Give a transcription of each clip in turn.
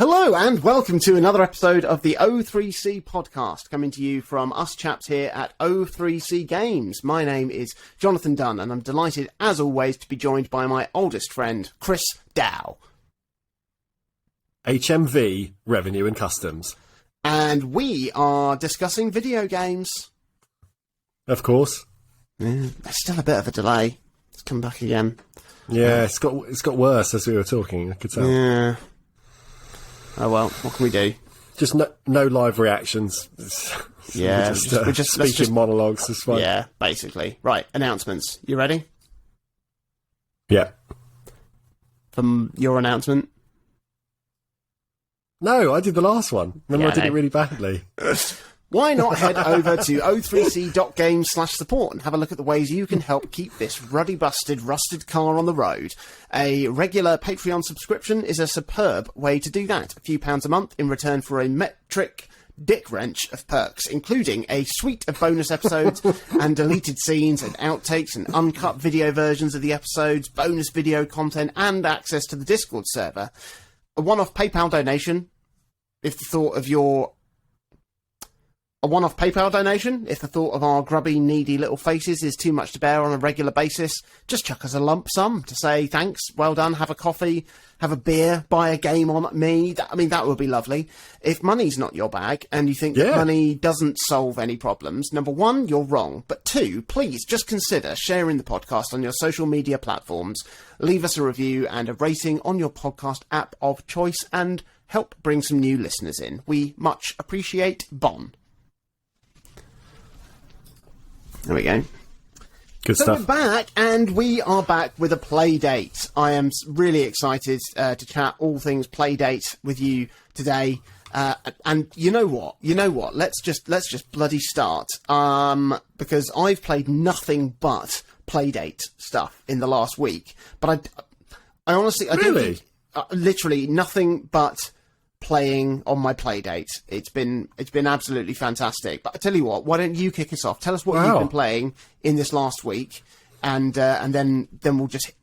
Hello and welcome to another episode of the O3C podcast, coming to you from us chaps here at O3C Games. My name is Jonathan Dunn and I'm delighted as always to be joined by my oldest friend, Chris Dow. HMV, Revenue and Customs. And we are discussing video games. Of course. Yeah, there's still a bit of a delay. It's come back again. Yeah, it's got worse as we were talking, I could tell. Yeah. Oh well, what can we do? Just no live reactions. Yeah, we're just speaking monologues. It's fine. Yeah, basically. Right, announcements. You ready? Yeah. From your announcement? No, I did the last one. Remember, Yeah, I did it really badly. Why not head over to o3c.games/support and have a look at the ways you can help keep this ruddy-busted, rusted car on the road. A regular Patreon subscription is a superb way to do that. A few pounds a month in return for a metric dick wrench of perks, including a suite of bonus episodes and deleted scenes and outtakes and uncut video versions of the episodes, bonus video content, and access to the Discord server. A one-off PayPal donation, if the thought of our grubby, needy little faces is too much to bear on a regular basis, just chuck us a lump sum to say thanks, well done, have a coffee, have a beer, buy a game on me. That would be lovely. If money's not your bag and you think that money doesn't solve any problems, number one, you're wrong. But two, please just consider sharing the podcast on your social media platforms. Leave us a review and a rating on your podcast app of choice and help bring some new listeners in. We much appreciate Bon. There we go. Good so stuff. We're back, and we are back with a Playdate. I am really excited to chat all things Playdate with you today. And you know what? Let's just bloody start. Because I've played nothing but Playdate stuff in the last week. But I honestly, I don't think, literally nothing but playing on my Playdate. It's been absolutely fantastic. But I tell you what, why don't you kick us off? Tell us what you've been playing in this last week, and then we'll just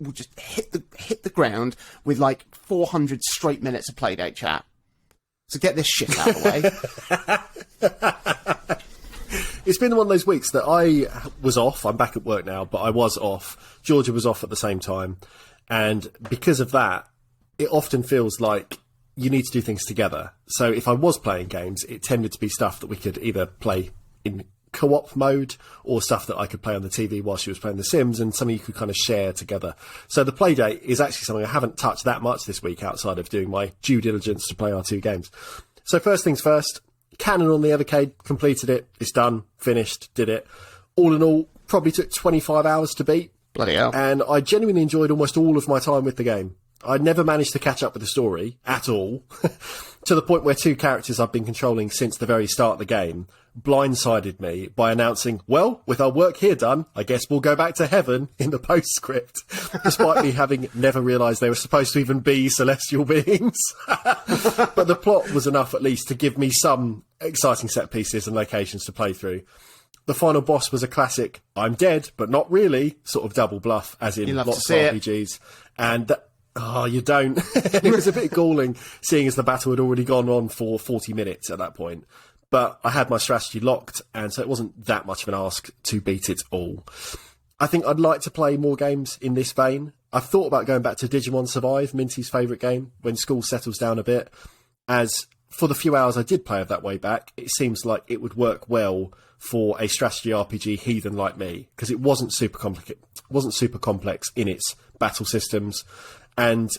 hit the ground with like 400 straight minutes of Playdate chat. So get this shit out of the way. It's been one of those weeks that I was off. I'm back at work now, but I was off. Georgia was off at the same time, and because of that, it often feels like you need to do things together. So if I was playing games, it tended to be stuff that we could either play in co-op mode or stuff that I could play on the TV while she was playing The Sims, and something you could kind of share together. So the Playdate is actually something I haven't touched that much this week outside of doing my due diligence to play our two games. So first things first, Canon on the Evercade, completed it. It's done, finished, did it. All in all, probably took 25 hours to beat. Bloody hell. And I genuinely enjoyed almost all of my time with the game. I never managed to catch up with the story at all, to the point where two characters I've been controlling since the very start of the game blindsided me by announcing, well, with our work here done, I guess we'll go back to heaven in the postscript, despite me having never realised they were supposed to even be celestial beings. But the plot was enough at least to give me some exciting set pieces and locations to play through. The final boss was a classic, I'm dead, but not really, sort of double bluff, as in lots of RPGs. And oh, you don't. It was a bit galling, seeing as the battle had already gone on for 40 minutes at that point. But I had my strategy locked, and so it wasn't that much of an ask to beat it all. I think I'd like to play more games in this vein. I've thought about going back to Digimon Survive, Minty's favourite game, when school settles down a bit, as for the few hours I did play it that way back, it seems like it would work well for a strategy RPG heathen like me, because it wasn't super complex in its battle systems. And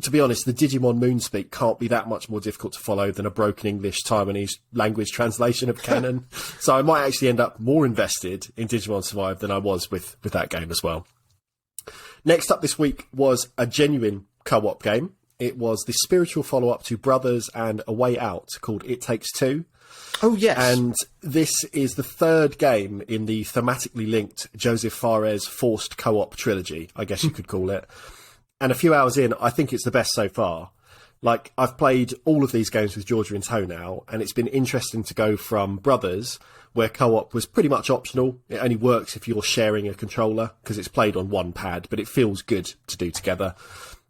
to be honest, the Digimon Moonspeak can't be that much more difficult to follow than a broken English Taiwanese language translation of canon. So I might actually end up more invested in Digimon Survive than I was with that game as well. Next up this week was a genuine co-op game. It was the spiritual follow-up to Brothers and A Way Out called It Takes Two. Oh, yes. And this is the third game in the thematically linked Joseph Fares forced co-op trilogy, I guess you could call it. And a few hours in, I think it's the best so far. Like, I've played all of these games with Georgia in tow now, and it's been interesting to go from Brothers, where co-op was pretty much optional. It only works if you're sharing a controller, because it's played on one pad, but it feels good to do together.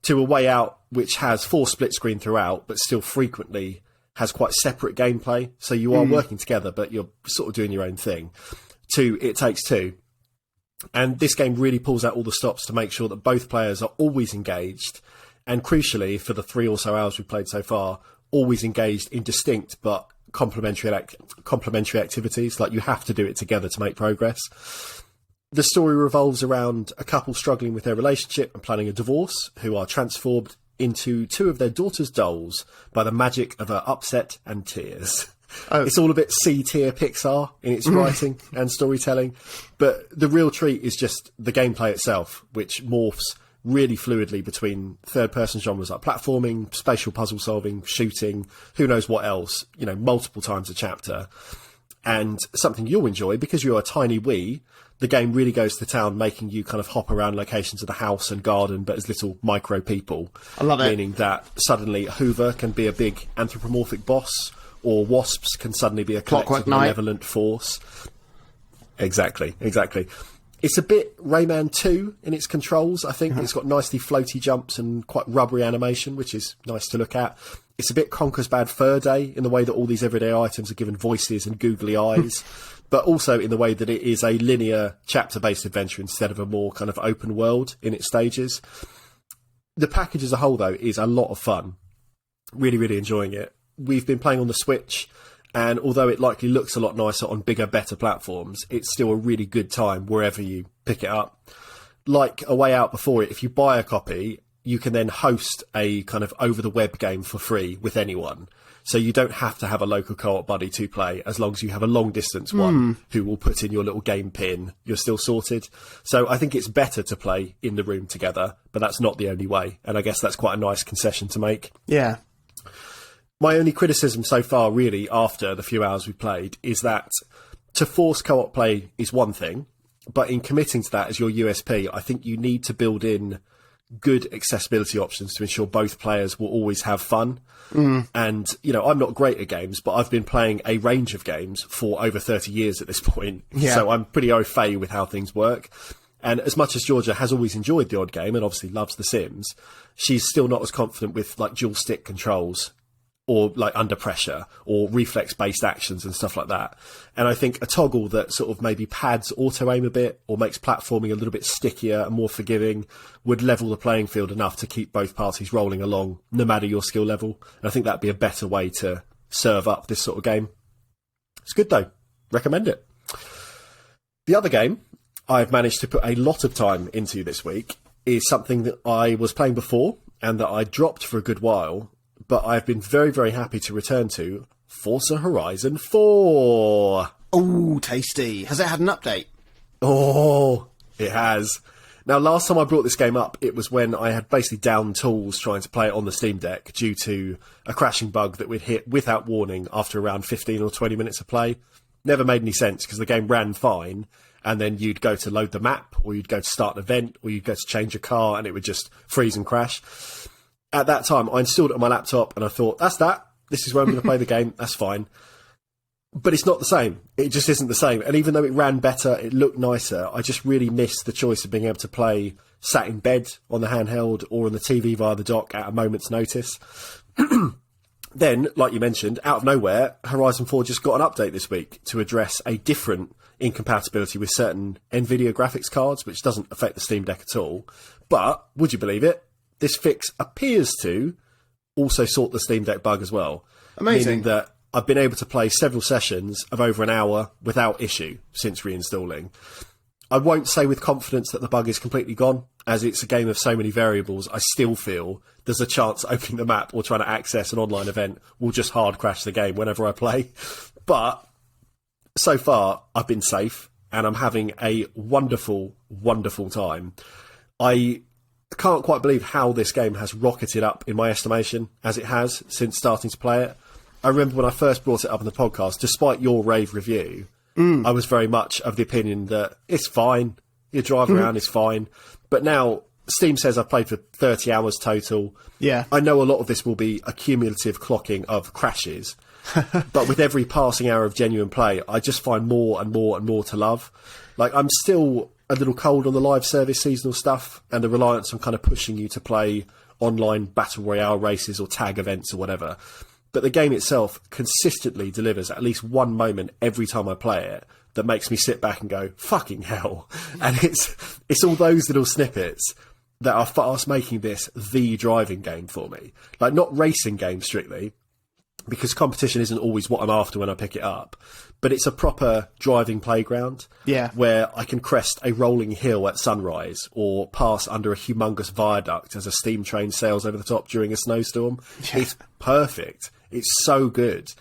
to A Way Out, which has 4 split screen throughout, but still frequently has quite separate gameplay. So you are working together, but you're sort of doing your own thing. To It Takes Two. And this game really pulls out all the stops to make sure that both players are always engaged. And crucially, for the 3 or so hours we've played so far, always engaged in distinct but complementary activities. Like, you have to do it together to make progress. The story revolves around a couple struggling with their relationship and planning a divorce, who are transformed into 2 of their daughter's dolls by the magic of her upset and tears. Oh. It's all a bit C-tier Pixar in its writing and storytelling, but the real treat is just the gameplay itself, which morphs really fluidly between third-person genres like platforming, spatial puzzle solving, shooting, who knows what else, multiple times a chapter. And something you'll enjoy, because you're a tiny wee, the game really goes to town, making you kind of hop around locations of the house and garden, but as little micro people. I love it. Meaning that suddenly Hoover can be a big anthropomorphic boss, or wasps can suddenly be a collective malevolent force. Exactly. It's a bit Rayman 2 in its controls, I think. It's got nicely floaty jumps and quite rubbery animation, which is nice to look at. It's a bit Conker's Bad Fur Day in the way that all these everyday items are given voices and googly eyes, but also in the way that it is a linear chapter-based adventure instead of a more kind of open world in its stages. The package as a whole, though, is a lot of fun. Really, really enjoying it. We've been playing on the Switch, and although it likely looks a lot nicer on bigger, better platforms, it's still a really good time wherever you pick it up. Like A Way Out before it, if you buy a copy, you can then host a kind of over-the-web game for free with anyone. So you don't have to have a local co-op buddy to play, as long as you have a long-distance one who will put in your little game pin. You're still sorted. So I think it's better to play in the room together, but that's not the only way. And I guess that's quite a nice concession to make. Yeah. My only criticism so far, really, after the few hours we've played, is that to force co-op play is one thing, but in committing to that as your USP, I think you need to build in good accessibility options to ensure both players will always have fun. And, I'm not great at games, but I've been playing a range of games for over 30 years at this point. Yeah. So I'm pretty au fait with how things work. And as much as Georgia has always enjoyed the odd game and obviously loves The Sims, she's still not as confident with like dual stick controls or like under pressure or reflex-based actions and stuff like that. And I think a toggle that sort of maybe pads auto-aim a bit or makes platforming a little bit stickier and more forgiving would level the playing field enough to keep both parties rolling along, no matter your skill level. And I think that'd be a better way to serve up this sort of game. It's good, though. Recommend it. The other game I've managed to put a lot of time into this week is something that I was playing before and that I dropped for a good while, but I've been very, very happy to return to Forza Horizon 4. Oh, tasty. Has it had an update? Oh, it has. Now, last time I brought this game up, it was when I had basically down tools trying to play it on the Steam Deck due to a crashing bug that would hit without warning after around 15 or 20 minutes of play. Never made any sense because the game ran fine, and then you'd go to load the map, or you'd go to start an event, or you'd go to change a car, and it would just freeze and crash. At that time, I installed it on my laptop, and I thought, that's that. This is where I'm going to play the game. That's fine. But it's not the same. It just isn't the same. And even though it ran better, it looked nicer, I just really missed the choice of being able to play sat in bed on the handheld or on the TV via the dock at a moment's notice. Then, like you mentioned, out of nowhere, Horizon 4 just got an update this week to address a different incompatibility with certain NVIDIA graphics cards, which doesn't affect the Steam Deck at all. But, would you believe it, this fix appears to also sort the Steam Deck bug as well. Amazing. Meaning that I've been able to play several sessions of over an hour without issue since reinstalling. I won't say with confidence that the bug is completely gone, as it's a game of so many variables. I still feel there's a chance opening the map or trying to access an online event will just hard crash the game whenever I play. But so far, I've been safe, and I'm having a wonderful, wonderful time. I can't quite believe how this game has rocketed up in my estimation, as it has since starting to play it. I remember when I first brought it up in the podcast, despite your rave review, I was very much of the opinion that it's fine, your drive around is fine. But now, Steam says I've played for 30 hours total. Yeah. I know a lot of this will be a cumulative clocking of crashes. But with every passing hour of genuine play, I just find more and more and more to love. Like, I'm still a little cold on the live service seasonal stuff and the reliance on kind of pushing you to play online battle royale races or tag events or whatever. But the game itself consistently delivers at least one moment every time I play it that makes me sit back and go, fucking hell. And it's all those little snippets that are fast making this the driving game for me. Like, not racing game strictly, because competition isn't always what I'm after when I pick it up, but it's a proper driving playground. Yeah. Where I can crest a rolling hill at sunrise or pass under a humongous viaduct as a steam train sails over the top during a snowstorm. Yeah. It's perfect. It's so good.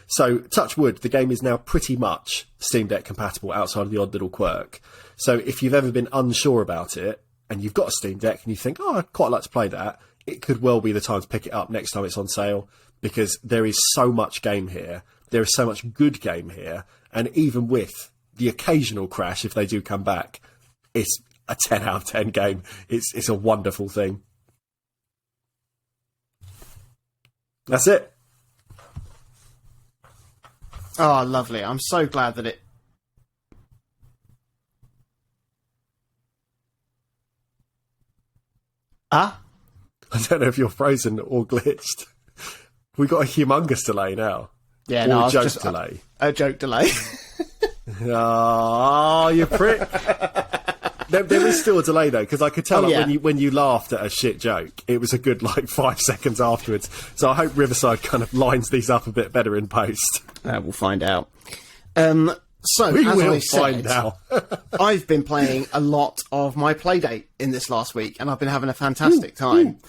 So, touch wood, the game is now pretty much Steam Deck compatible outside of the odd little quirk. So if you've ever been unsure about it and you've got a Steam Deck and you think, oh, I'd quite like to play that, it could well be the time to pick it up next time it's on sale, because there is so much game here. There is so much good game here. And even with the occasional crash, if they do come back, it's a 10 out of 10 game. It's a wonderful thing. That's it. Oh, lovely. I'm so glad that it... Ah? I don't know if you're frozen or glitched. We got a humongous delay now. Yeah, or no, a joke delay. A joke delay. Oh, you prick. There is still a delay, though, because I could tell when you laughed at a shit joke, it was a good, 5 seconds afterwards. So I hope Riverside kind of lines these up a bit better in post. We'll find out. So, we as will I said, find out. I've been playing a lot of my Playdate in this last week, and I've been having a fantastic time.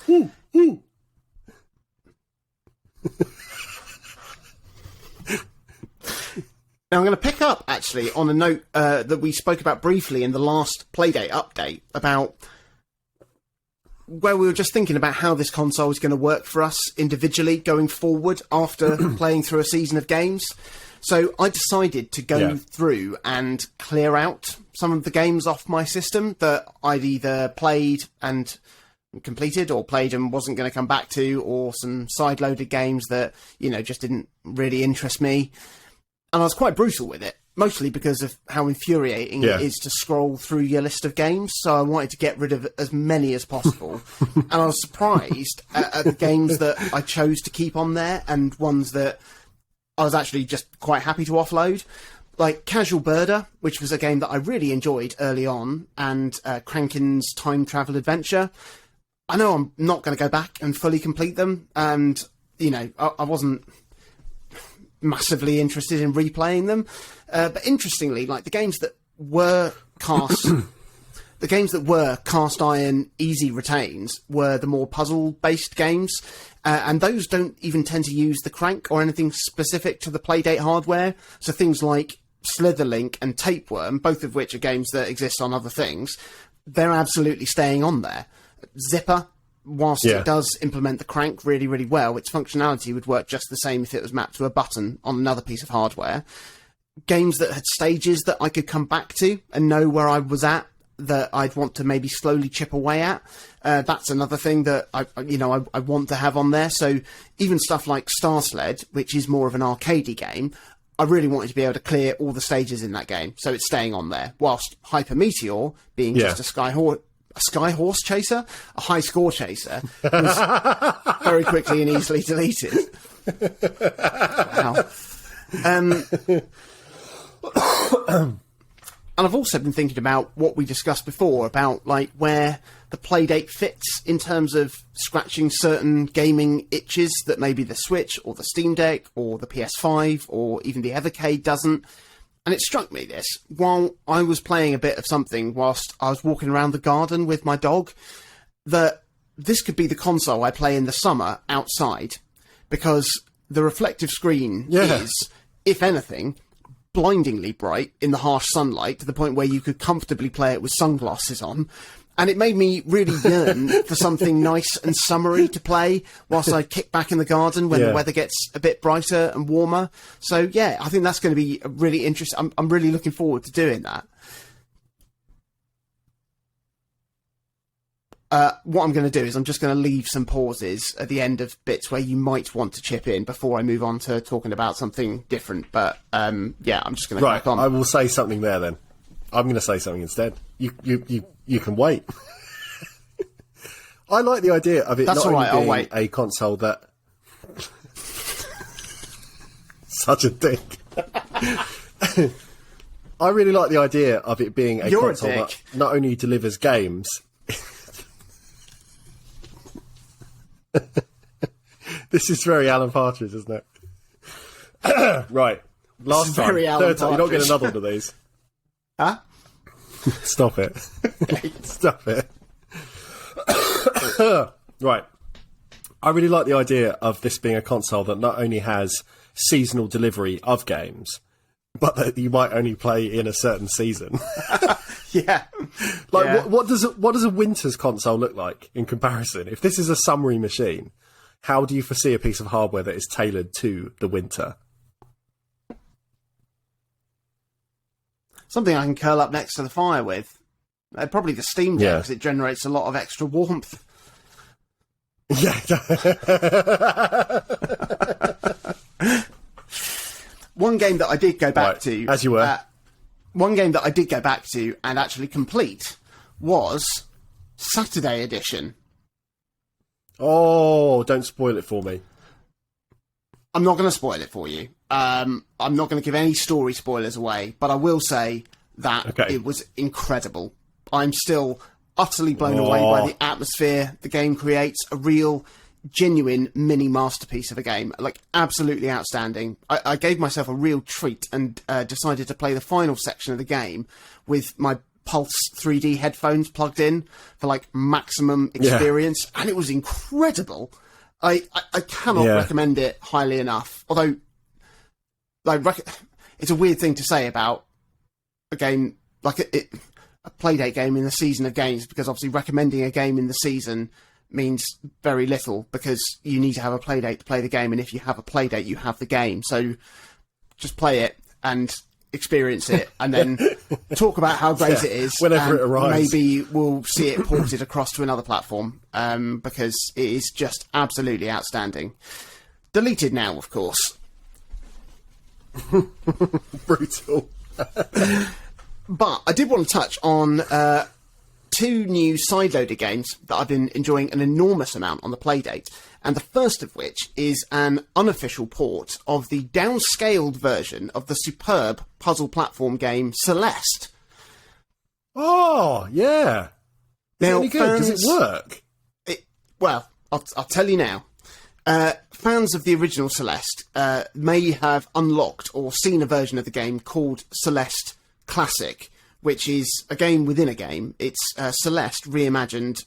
Now, I'm going to pick up, actually, on a note that we spoke about briefly in the last Playdate update, about where we were just thinking about how this console is going to work for us individually going forward after playing through a season of games. So I decided to go through and clear out some of the games off my system that I'd either played and completed, or played and wasn't going to come back to, or some side-loaded games that, just didn't really interest me. And I was quite brutal with it, mostly because of how infuriating it is to scroll through your list of games. So I wanted to get rid of as many as possible. And I was surprised at the games that I chose to keep on there, and ones that I was actually just quite happy to offload. Like Casual Birder, which was a game that I really enjoyed early on, and Crankin's Time Travel Adventure. I know I'm not going to go back and fully complete them, and, I wasn't massively interested in replaying them. But interestingly, the games that were cast... The games that were cast iron easy retains were the more puzzle-based games, and those don't even tend to use the crank or anything specific to the Playdate hardware. So things like Slitherlink and Tapeworm, both of which are games that exist on other things, they're absolutely staying on there. Zipper, whilst it does implement the crank really, really well, its functionality would work just the same if it was mapped to a button on another piece of hardware. Games that had stages that I could come back to and know where I was at, that I'd want to maybe slowly chip away at. That's another thing that I want to have on there. So even stuff like Star Sled, which is more of an arcadey game, I really wanted to be able to clear all the stages in that game, so it's staying on there. Whilst Hyper Meteor, being just a sky horse chaser, a high score chaser, was very quickly and easily deleted. Wow. And I've also been thinking about what we discussed before, about where the Playdate fits in terms of scratching certain gaming itches that maybe the Switch or the Steam Deck or the PS5 or even the Evercade doesn't. And it struck me this, while I was playing a bit of something whilst I was walking around the garden with my dog, that this could be the console I play in the summer outside, because the reflective screen is, if anything, blindingly bright in the harsh sunlight, to the point where you could comfortably play it with sunglasses on. And it made me really yearn for something nice and summery to play whilst I kick back in the garden when the weather gets a bit brighter and warmer. So, I think that's going to be really interesting. I'm really looking forward to doing that. What I'm going to do is I'm just going to leave some pauses at the end of bits where you might want to chip in before I move on to talking about something different. But, I'm just going to crack on. I will say something there then. I'm going to say something instead. You can wait. I like the idea of it That's not all right, I'll only wait. being a console that... Such a dick. I really like the idea of it being a You're a console dick. that not only delivers games... This is very Alan Partridge, isn't it? Right. Last time. very Alan Third time. You're not getting Partridge. another one of these. Huh? Stop it. Stop it. Right. I really like the idea of this being a console that not only has seasonal delivery of games, but that you might only play in a certain season. Yeah. Like, Yeah. what does a winter's console look like in comparison? If this is a summery machine, how do you foresee a piece of hardware that is tailored to the winter? Something I can curl up next to the fire with. Probably the Steam Deck, Yeah. because it generates a lot of extra warmth. Yeah. One game that I did go back Right, to... as you were. One game that I did go back to and actually complete was Saturday Edition. Oh, don't spoil it for me. I'm not going to spoil it for you. I'm not going to give any story spoilers away, but I will say that Okay. it was incredible. I'm still utterly blown away by the atmosphere the game creates. A real, genuine mini masterpiece of a game. Like, absolutely outstanding. I gave myself a real treat and decided to play the final section of the game with my Pulse 3D headphones plugged in for, like, maximum experience. And it was incredible. I cannot recommend it highly enough. Although, like, it's a weird thing to say about a game like a Playdate game in the season of games, because obviously recommending a game in the season means very little, because you need to have a Playdate to play the game, and if you have a Playdate, you have the game. So just play it and experience it, and then talk about how great it is. whenever and it arrives. maybe we'll see it ported across to another platform, because it is just absolutely outstanding. Deleted now, of course. Brutal. But I did want to touch on two new sideloader games that I've been enjoying an enormous amount on the Playdate. And the first of which is an unofficial port of the downscaled version of the superb puzzle platform game Celeste. Oh, yeah. Is it Now, any good? Does it work? Well, I'll tell you now. Fans of the original Celeste may have unlocked or seen a version of the game called Celeste Classic, which is a game within a game. It's Celeste reimagined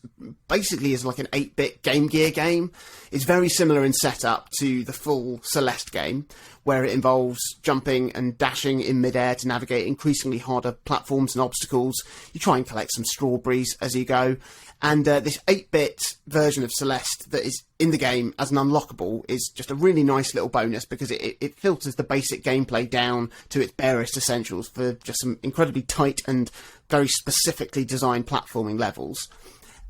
basically as like an 8-bit Game Gear game. It's very similar in setup to the full Celeste game, where it involves jumping and dashing in midair to navigate increasingly harder platforms and obstacles. You try and collect some strawberries as you go. And this 8-bit version of Celeste that is in the game as an unlockable is just a really nice little bonus, because it filters the basic gameplay down to its barest essentials for just some incredibly tight and very specifically designed platforming levels.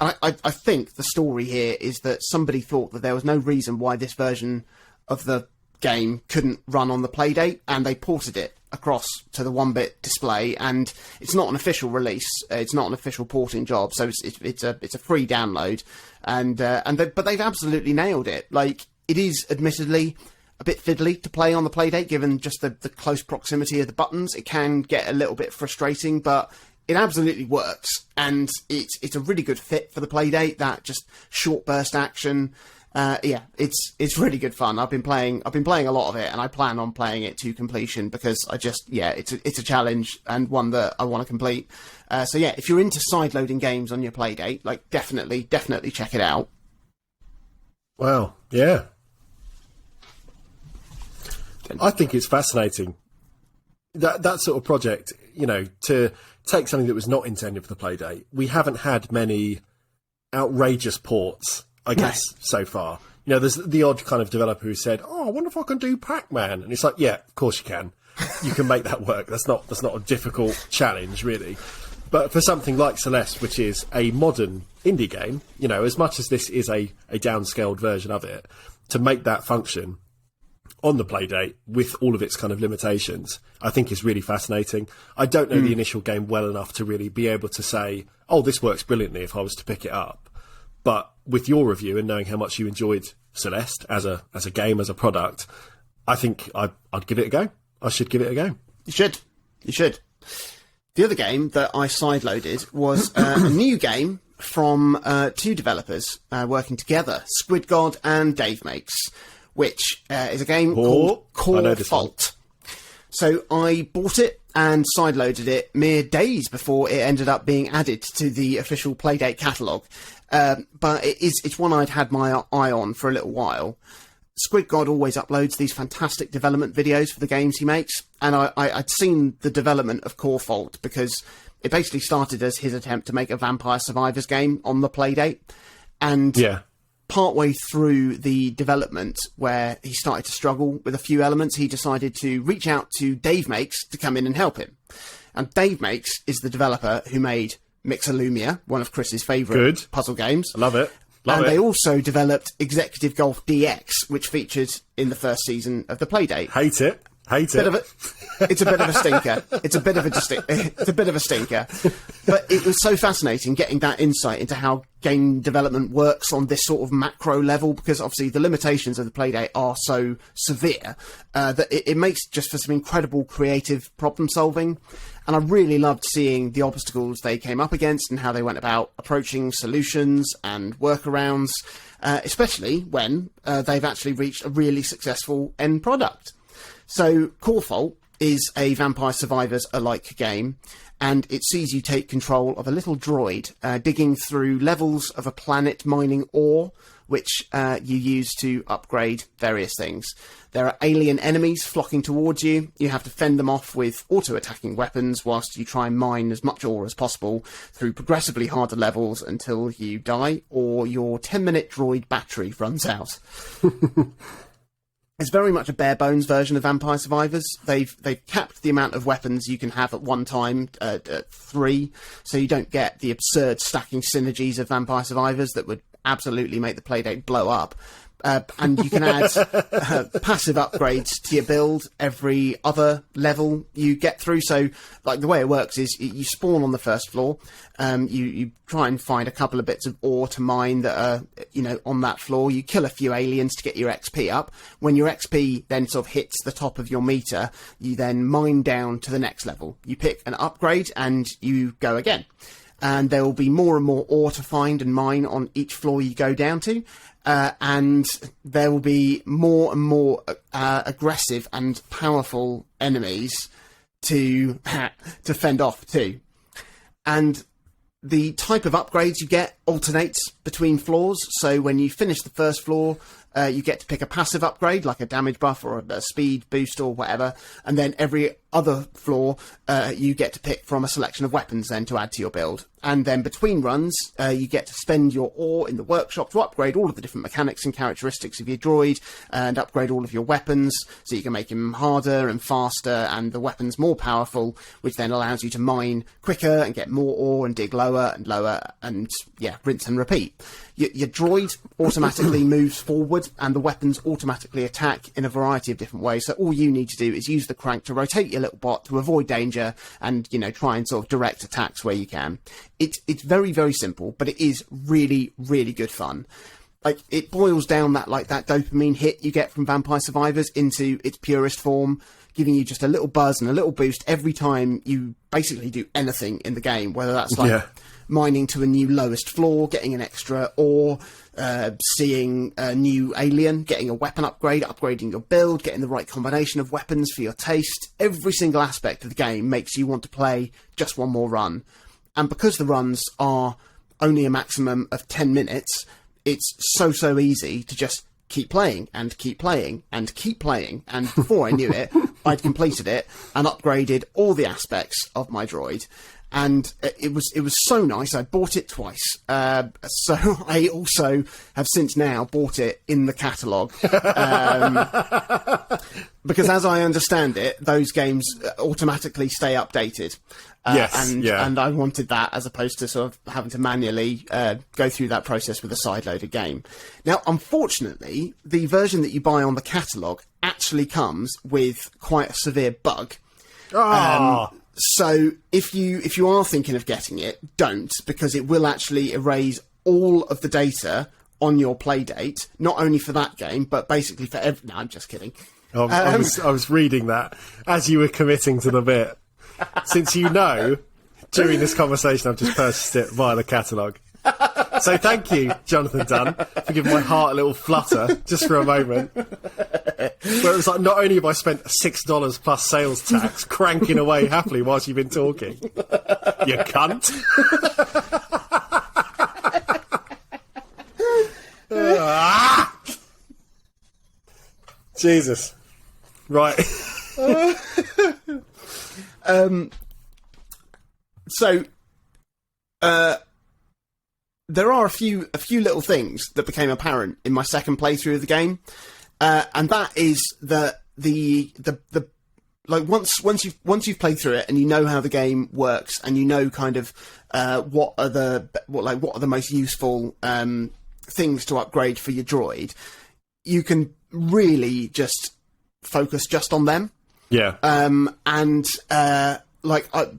And I think the story here is that somebody thought that there was no reason why this version of the game couldn't run on the Playdate, and they ported it across to the 1-bit display, and it's not an official release. It's not an official porting job, so it's a free download, but they've absolutely nailed it. Like, it is admittedly a bit fiddly to play on the Playdate, given just the close proximity of the buttons. It can get a little bit frustrating, but it absolutely works, and it's a really good fit for the Playdate. That just short burst action. It's really good fun. I've been playing a lot of it, and I plan on playing it to completion, because it's a challenge and one that I want to complete. So yeah, if you're into side-loading games on your Playdate, like definitely check it out. Wow, yeah. I think it's fascinating. That sort of project, you know, to take something that was not intended for the Playdate. We haven't had many outrageous ports, I guess, so far. You know, there's the odd kind of developer who said, "Oh, I wonder if I can do Pac-Man," and it's like, yeah, of course you can. You can make that work. That's not a difficult challenge, really. But for something like Celeste, which is a modern indie game, you know, as much as this is a downscaled version of it, to make that function on the Playdate with all of its kind of limitations, I think is really fascinating. I don't know the initial game well enough to really be able to say, oh, this works brilliantly if I was to pick it up. But with your review and knowing how much you enjoyed Celeste as a game, as a product, I think I'd give it a go. I should give it a go. You should. The other game that I sideloaded was a new game from two developers working together, Squidgod and Dave Makes, which is a game called Core Fault. So I bought it and sideloaded it mere days before it ended up being added to the official Playdate catalogue. But it's one I'd had my eye on for a little while. Squidgod always uploads these fantastic development videos for the games he makes, and I'd seen the development of Core Fault because it basically started as his attempt to make a Vampire Survivors game on the Playdate, and partway through the development, where he started to struggle with a few elements, he decided to reach out to Dave Makes to come in and help him. And Dave Makes is the developer who made Mixolumia, one of Chris's favourite puzzle games. I love it. They also developed Executive Golf DX, which featured in the first season of the Playdate. Hate it. It's a bit of a stinker. It's a bit of a stinker. But it was so fascinating getting that insight into how game development works on this sort of macro level, because obviously the limitations of the Playdate are so severe that it makes just for some incredible creative problem solving. And I really loved seeing the obstacles they came up against and how they went about approaching solutions and workarounds, especially when they've actually reached a really successful end product. So Core Fault is a Vampire Survivors-alike game, and it sees you take control of a little droid digging through levels of a planet mining ore, which you use to upgrade various things. There are alien enemies flocking towards you. You have to fend them off with auto-attacking weapons whilst you try and mine as much ore as possible through progressively harder levels until you die or your 10-minute droid battery runs out. It's very much a bare-bones version of Vampire Survivors. They've capped the amount of weapons you can have at one time at 3, so you don't get the absurd stacking synergies of Vampire Survivors that would absolutely make the Playdate blow up. And you can add passive upgrades to your build every other level you get through. So, like, the way it works is you spawn on the first floor. You try and find a couple of bits of ore to mine that are, on that floor. You kill a few aliens to get your XP up. When your XP then sort of hits the top of your meter, you then mine down to the next level. You pick an upgrade and you go again. And there will be more and more ore to find and mine on each floor you go down to. And there will be more and more aggressive and powerful enemies to fend off too. And the type of upgrades you get alternates between floors. So when you finish the first floor, you get to pick a passive upgrade, like a damage buff or a speed boost or whatever. And then every other floor, you get to pick from a selection of weapons then to add to your build. And then between runs, you get to spend your ore in the workshop to upgrade all of the different mechanics and characteristics of your droid and upgrade all of your weapons so you can make him harder and faster and the weapons more powerful, which then allows you to mine quicker and get more ore and dig lower and rinse and repeat. Your droid automatically moves forward and the weapons automatically attack in a variety of different ways. So all you need to do is use the crank to rotate your little bot to avoid danger and, try and sort of direct attacks where you can. It's very, very simple, but it is really, really good fun. Like, it boils down that dopamine hit you get from Vampire Survivors into its purest form, giving you just a little buzz and a little boost every time you basically do anything in the game, whether that's mining to a new lowest floor, getting an extra ore, seeing a new alien, getting a weapon upgrade, upgrading your build, getting the right combination of weapons for your taste. Every single aspect of the game makes you want to play just one more run. And because the runs are only a maximum of 10 minutes, it's so easy to just keep playing and keep playing and keep playing. And before I knew it, I'd completed it and upgraded all the aspects of my droid. And it was so nice. I bought it twice. So I also have since now bought it in the catalogue. Because as I understand it, those games automatically stay updated. And I wanted that as opposed to sort of having to manually go through that process with a side-loaded game. Now, unfortunately, the version that you buy on the catalogue actually comes with quite a severe bug. So if you are thinking of getting it, don't, because it will actually erase all of the data on your Playdate, not only for that game, but basically for every... No, I'm just kidding. I was reading that as you were committing to the bit. Since during this conversation, I've just purchased it via the catalogue. So thank you, Jonathan Dunn, for giving my heart a little flutter just for a moment. Where it was like, not only have I spent $6 plus sales tax cranking away happily whilst you've been talking, you cunt. Jesus. Right. So, there are a few little things that became apparent in my second playthrough of the game, and that is that the like once you've played through it and you know how the game works and you know kind of what are the most useful things to upgrade for your droid, you can really just focus just on them. Yeah.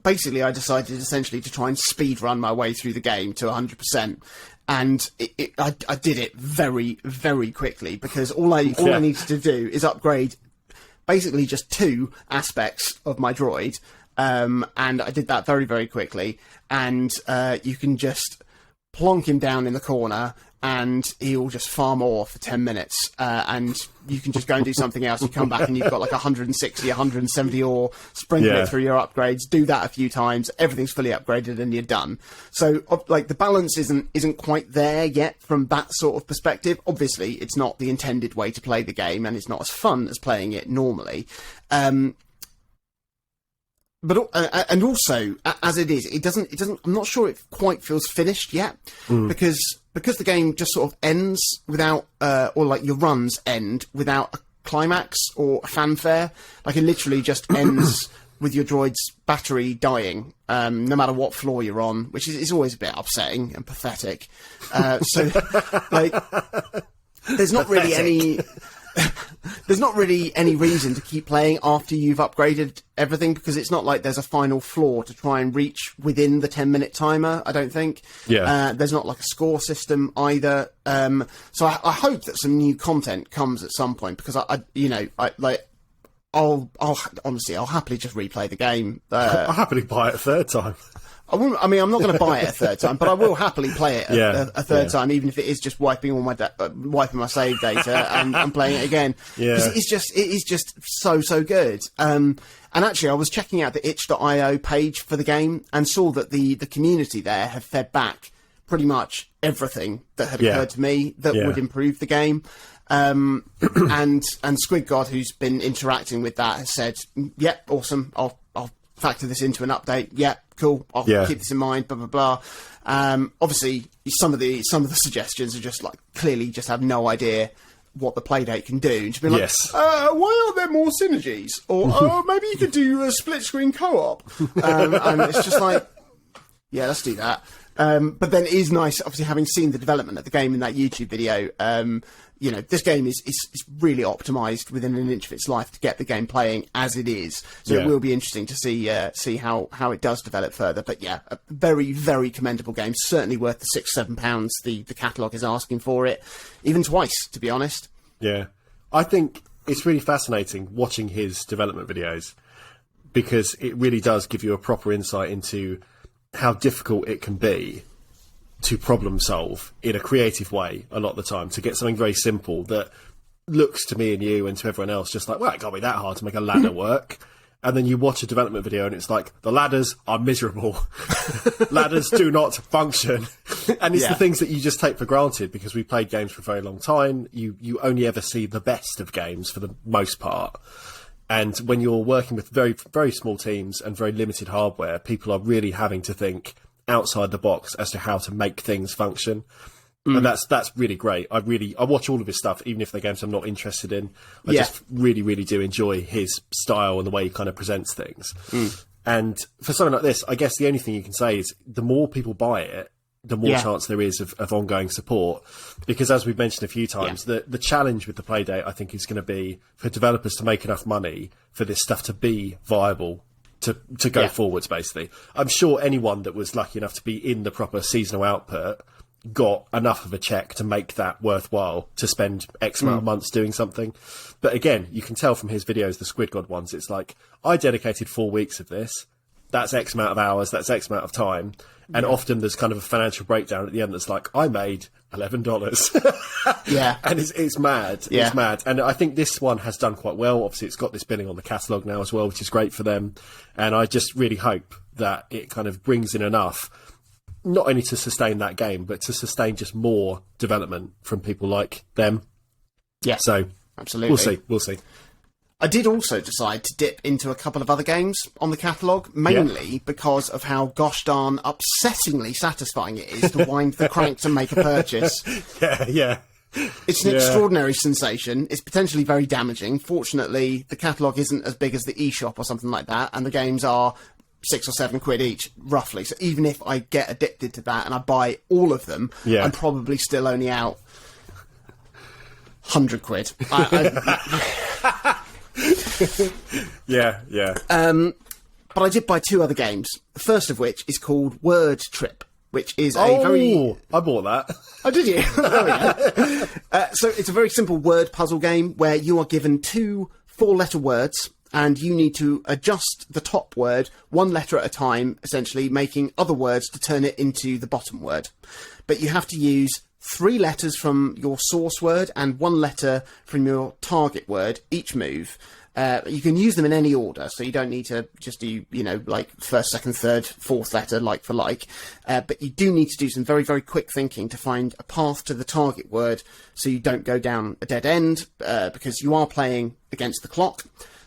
Basically, I decided essentially to try and speed run my way through the game to 100%, and I did it very, very quickly because all I needed to do is upgrade basically just 2 aspects of my droid, and I did that very, very quickly. And you can just plonk him down in the corner, and he'll just farm ore for 10 minutes, and you can just go and do something else. You come back and you've got like 160, 170 ore, sprinkle it through your upgrades, do that a few times, everything's fully upgraded and you're done. So, like, the balance isn't quite there yet from that sort of perspective. Obviously, it's not the intended way to play the game, and it's not as fun as playing it normally. But and also, as it is, it doesn't. I'm not sure it quite feels finished yet, because the game just sort of ends without, or like your runs end without a climax or a fanfare. Like, it literally just ends with your droid's battery dying, no matter what floor you're on, which is always a bit upsetting and pathetic. So, like, there's not really any. There's not really any reason to keep playing after you've upgraded everything, because it's not like there's a final floor to try and reach within the 10-minute timer, I don't think. Yeah. There's not like a score system either. So I hope that some new content comes at some point, because I'll happily just replay the game. I'll happily buy it a third time. I'm not going to buy it a third time, but I will happily play it a third time, even if it is just wiping my save data and playing it again. Yeah. It is just so good. And actually, I was checking out the itch.io page for the game and saw that the community there have fed back pretty much everything that had occurred to me that would improve the game. And Squid God, who's been interacting with that, has said, "Yep, awesome. I'll factor this into an update. Yep, cool. I'll keep this in mind." Blah blah blah. Obviously, some of the suggestions are just like clearly just have no idea what the Playdate can do. And to be like, why aren't there more synergies? Or maybe you could do a split screen co-op. And it's just like, yeah, let's do that. But then it is nice, obviously, having seen the development of the game in that YouTube video. This game is really optimised within an inch of its life to get the game playing as it is. So it will be interesting to see how it does develop further. But yeah, a very, very commendable game. Certainly worth the £6-7 the catalogue is asking for it, even twice, to be honest. Yeah, I think it's really fascinating watching his development videos, because it really does give you a proper insight into how difficult it can be to problem solve in a creative way a lot of the time, to get something very simple that looks to me and you and to everyone else just like, well, it can't be that hard to make a ladder work. And then you watch a development video and it's like, the ladders are miserable. Ladders do not function. And it's the things that you just take for granted, because we played games for a very long time. You only ever see the best of games for the most part. And when you're working with very, very small teams and very limited hardware, people are really having to think outside the box as to how to make things function. And that's really great. I watch all of his stuff, even if they're games I'm not interested in. I just really, really do enjoy his style and the way he kind of presents things. And for something like this, I guess the only thing you can say is the more people buy it, the more chance there is of ongoing support. Because as we've mentioned a few times, the challenge with the Playdate, I think, is going to be for developers to make enough money for this stuff to be viable to go forwards, basically. I'm sure anyone that was lucky enough to be in the proper seasonal output got enough of a check to make that worthwhile to spend X amount of months doing something. But again, you can tell from his videos, the Squid God ones, it's like, I dedicated 4 weeks of this. That's X amount of hours. That's X amount of time. And often there's kind of a financial breakdown at the end that's like, I made $11. Yeah. And it's mad. Yeah. It's mad. And I think this one has done quite well. Obviously, it's got this billing on the catalogue now as well, which is great for them. And I just really hope that it kind of brings in enough, not only to sustain that game, but to sustain just more development from people like them. Yeah. So, absolutely. We'll see. I did also decide to dip into a couple of other games on the catalogue, mainly because of how gosh darn upsettingly satisfying it is to wind the crank to make a purchase. Yeah. It's an extraordinary sensation. It's potentially very damaging. Fortunately, the catalogue isn't as big as the eShop or something like that, and the games are £6 or £7 each, roughly. So even if I get addicted to that and I buy all of them, I'm probably still only out £100. Yeah. But I did buy 2 other games. The first of which is called Word Trip, which is a very... I bought that. Oh, did you? There we go. So it's a very simple word puzzle game where you are given 2 4-letter words and you need to adjust the top word 1 letter at a time, essentially making other words to turn it into the bottom word. But you have to use 3 letters from your source word and 1 letter from your target word each move. You can use them in any order, so you don't need to just do, like first, second, third, fourth letter, like for like. But you do need to do some very, very quick thinking to find a path to the target word so you don't go down a dead end, because you are playing against the clock.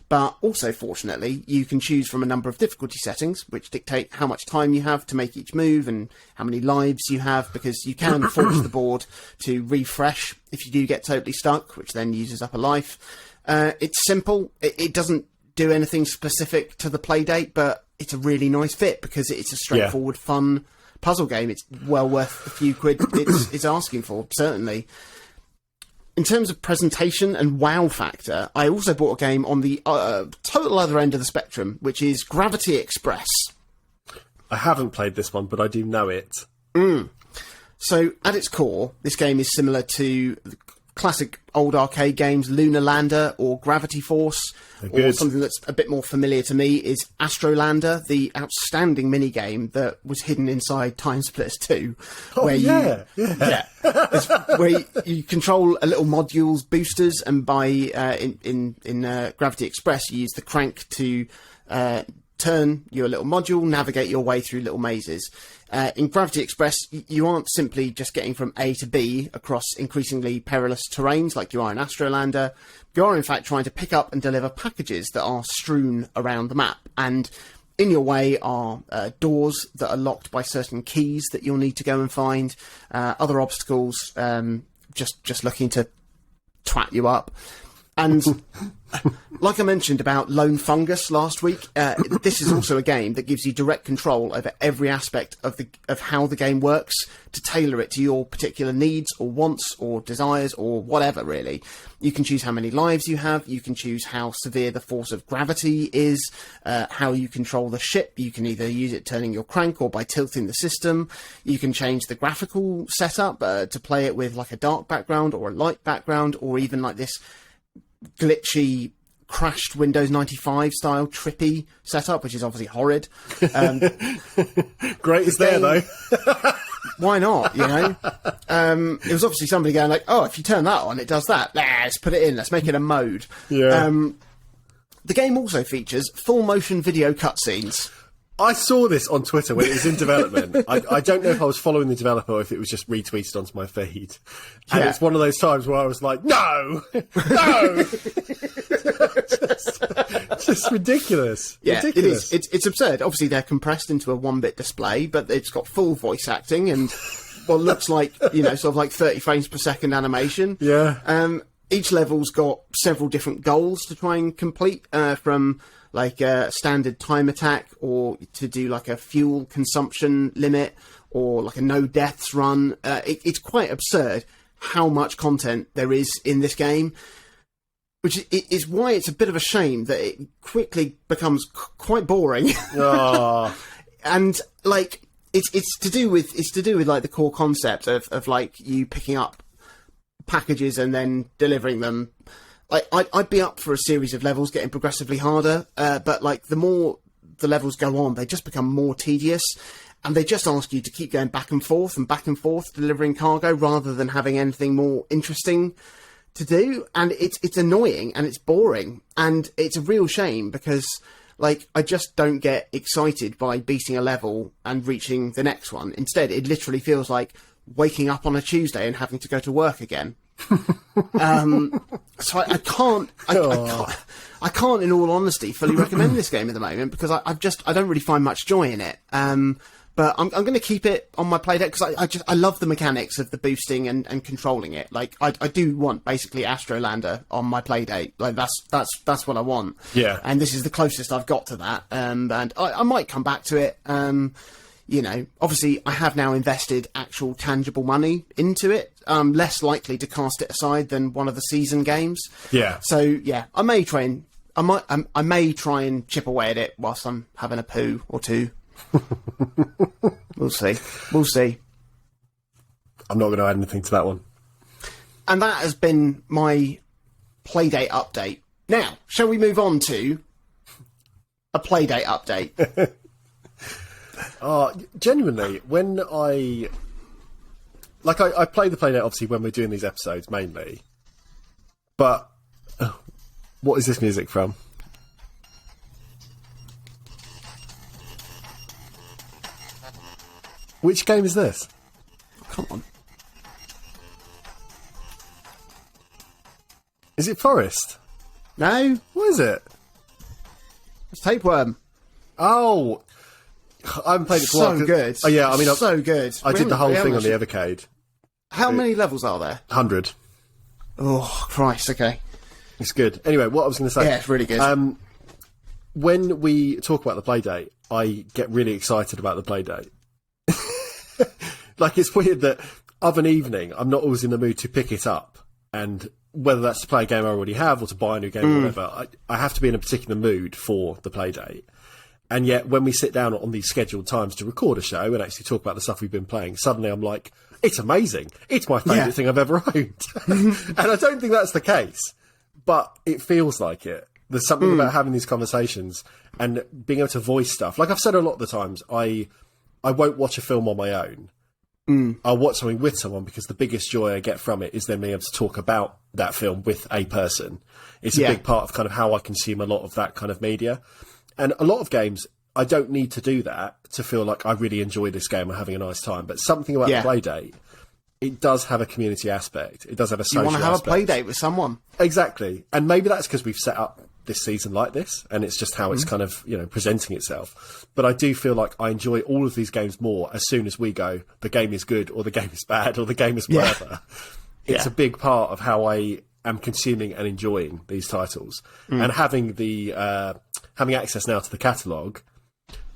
But also, fortunately, you can choose from a number of difficulty settings, which dictate how much time you have to make each move and how many lives you have, because you can force the board to refresh if you do get totally stuck, which then uses up a life. It's simple. It doesn't do anything specific to the Playdate, but it's a really nice fit because it's a straightforward, fun puzzle game. It's well worth a few quid it's asking for, certainly. In terms of presentation and wow factor, I also bought a game on the total other end of the spectrum, which is Gravity Express. I haven't played this one, but I do know it. So, at its core, this game is similar to the classic old arcade games, Lunar Lander or Gravity Force, or something that's a bit more familiar to me is Astrolander, the outstanding mini-game that was hidden inside Time Splitters 2. Where you control a little module's boosters, and by in Gravity Express you use the crank to turn your little module, navigate your way through little mazes. In Gravity Express, you aren't simply just getting from A to B across increasingly perilous terrains like you are in Astrolander. You are, in fact, trying to pick up and deliver packages that are strewn around the map. And in your way are doors that are locked by certain keys that you'll need to go and find. Other obstacles, just looking to twat you up. And like I mentioned about Lone Fungus last week, this is also a game that gives you direct control over every aspect of how the game works to tailor it to your particular needs or wants or desires or whatever, really. You can choose how many lives you have. You can choose how severe the force of gravity is, how you control the ship. You can either use it turning your crank or by tilting the system. You can change the graphical setup to play it with like a dark background or a light background, or even like this glitchy crashed Windows 95 style trippy setup, which is obviously horrid. Great is there though. Why not, it was obviously somebody going like, oh, if you turn that on it does that, let's put it in, let's make it a mode. The game also features full motion video cutscenes. I saw this on Twitter when it was in development. I don't know if I was following the developer or if it was just retweeted onto my feed. And it's one of those times where I was like, no! just ridiculous. Yeah, ridiculous. It is. It's absurd. Obviously, they're compressed into a 1-bit display, but it's got full voice acting and what looks like, sort of like 30 frames per second animation. Yeah. Each level's got several different goals to try and complete, from like a standard time attack, or to do like a fuel consumption limit, or like a no deaths run. It's quite absurd how much content there is in this game, which is why it's a bit of a shame that it quickly becomes quite boring. Oh. And like, it's to do with like the core concept of like you picking up packages and then delivering them. I'd be up for a series of levels getting progressively harder, but like the more the levels go on, they just become more tedious, and they just ask you to keep going back and forth delivering cargo rather than having anything more interesting to do. And it's annoying and it's boring, and it's a real shame because like I just don't get excited by beating a level and reaching the next one. Instead, it literally feels like waking up on a Tuesday and having to go to work again. So I can't, in all honesty, fully recommend this game at the moment because I don't really find much joy in it. But I'm going to keep it on my Playdate because I love the mechanics of the boosting and controlling it. Like I do want basically Astrolander on my Playdate. Like that's what I want. Yeah. And this is the closest I've got to that. And I might come back to it. You know, obviously I have now invested actual tangible money into it. I'm less likely to cast it aside than one of the season games. Yeah. So yeah, I may try and chip away at it whilst I'm having a poo or two. We'll see. I'm not going to add anything to that one. And that has been my Playdate update. Now, shall we move on to a Playdate update? Genuinely, when I play the Playdate obviously when we're doing these episodes mainly, but what is this music from? Which game is this? Come on. Is it Forrest? No, What is it? it's Tapeworm. Oh, I haven't played it for a while. So good. Oh yeah, I mean, so good. I did the whole thing on the Evercade. How many levels are there? 100. Oh, Christ, okay. It's good. Anyway, what I was going to say. Yeah, it's really good. When we talk about the Playdate, I get really excited about the Playdate. Like, it's weird that of an evening, I'm not always in the mood to pick it up. And whether that's to play a game I already have or to buy a new game or whatever, I have to be in a particular mood for the Playdate. And yet, when we sit down on these scheduled times to record a show and actually talk about the stuff we've been playing, suddenly I'm like, it's amazing. It's my favourite thing I've ever owned. And I don't think that's the case, but it feels like it. There's something about having these conversations and being able to voice stuff. Like I've said a lot of the times, I won't watch a film on my own. I'll watch something with someone because the biggest joy I get from it is then being able to talk about that film with a person. It's a big part of kind of how I consume a lot of that kind of media. And a lot of games, I don't need to do that to feel like I really enjoy this game or having a nice time. But something about the Playdate, it does have a community aspect. It does have a social aspect. You want to have a Playdate with someone. Exactly. And maybe that's because we've set up this season like this, and it's just how it's kind of, you know, presenting itself. But I do feel like I enjoy all of these games more as soon as we go, the game is good, or the game is bad, or the game is whatever. It's a big part of how I am consuming and enjoying these titles. And having the having access now to the catalogue,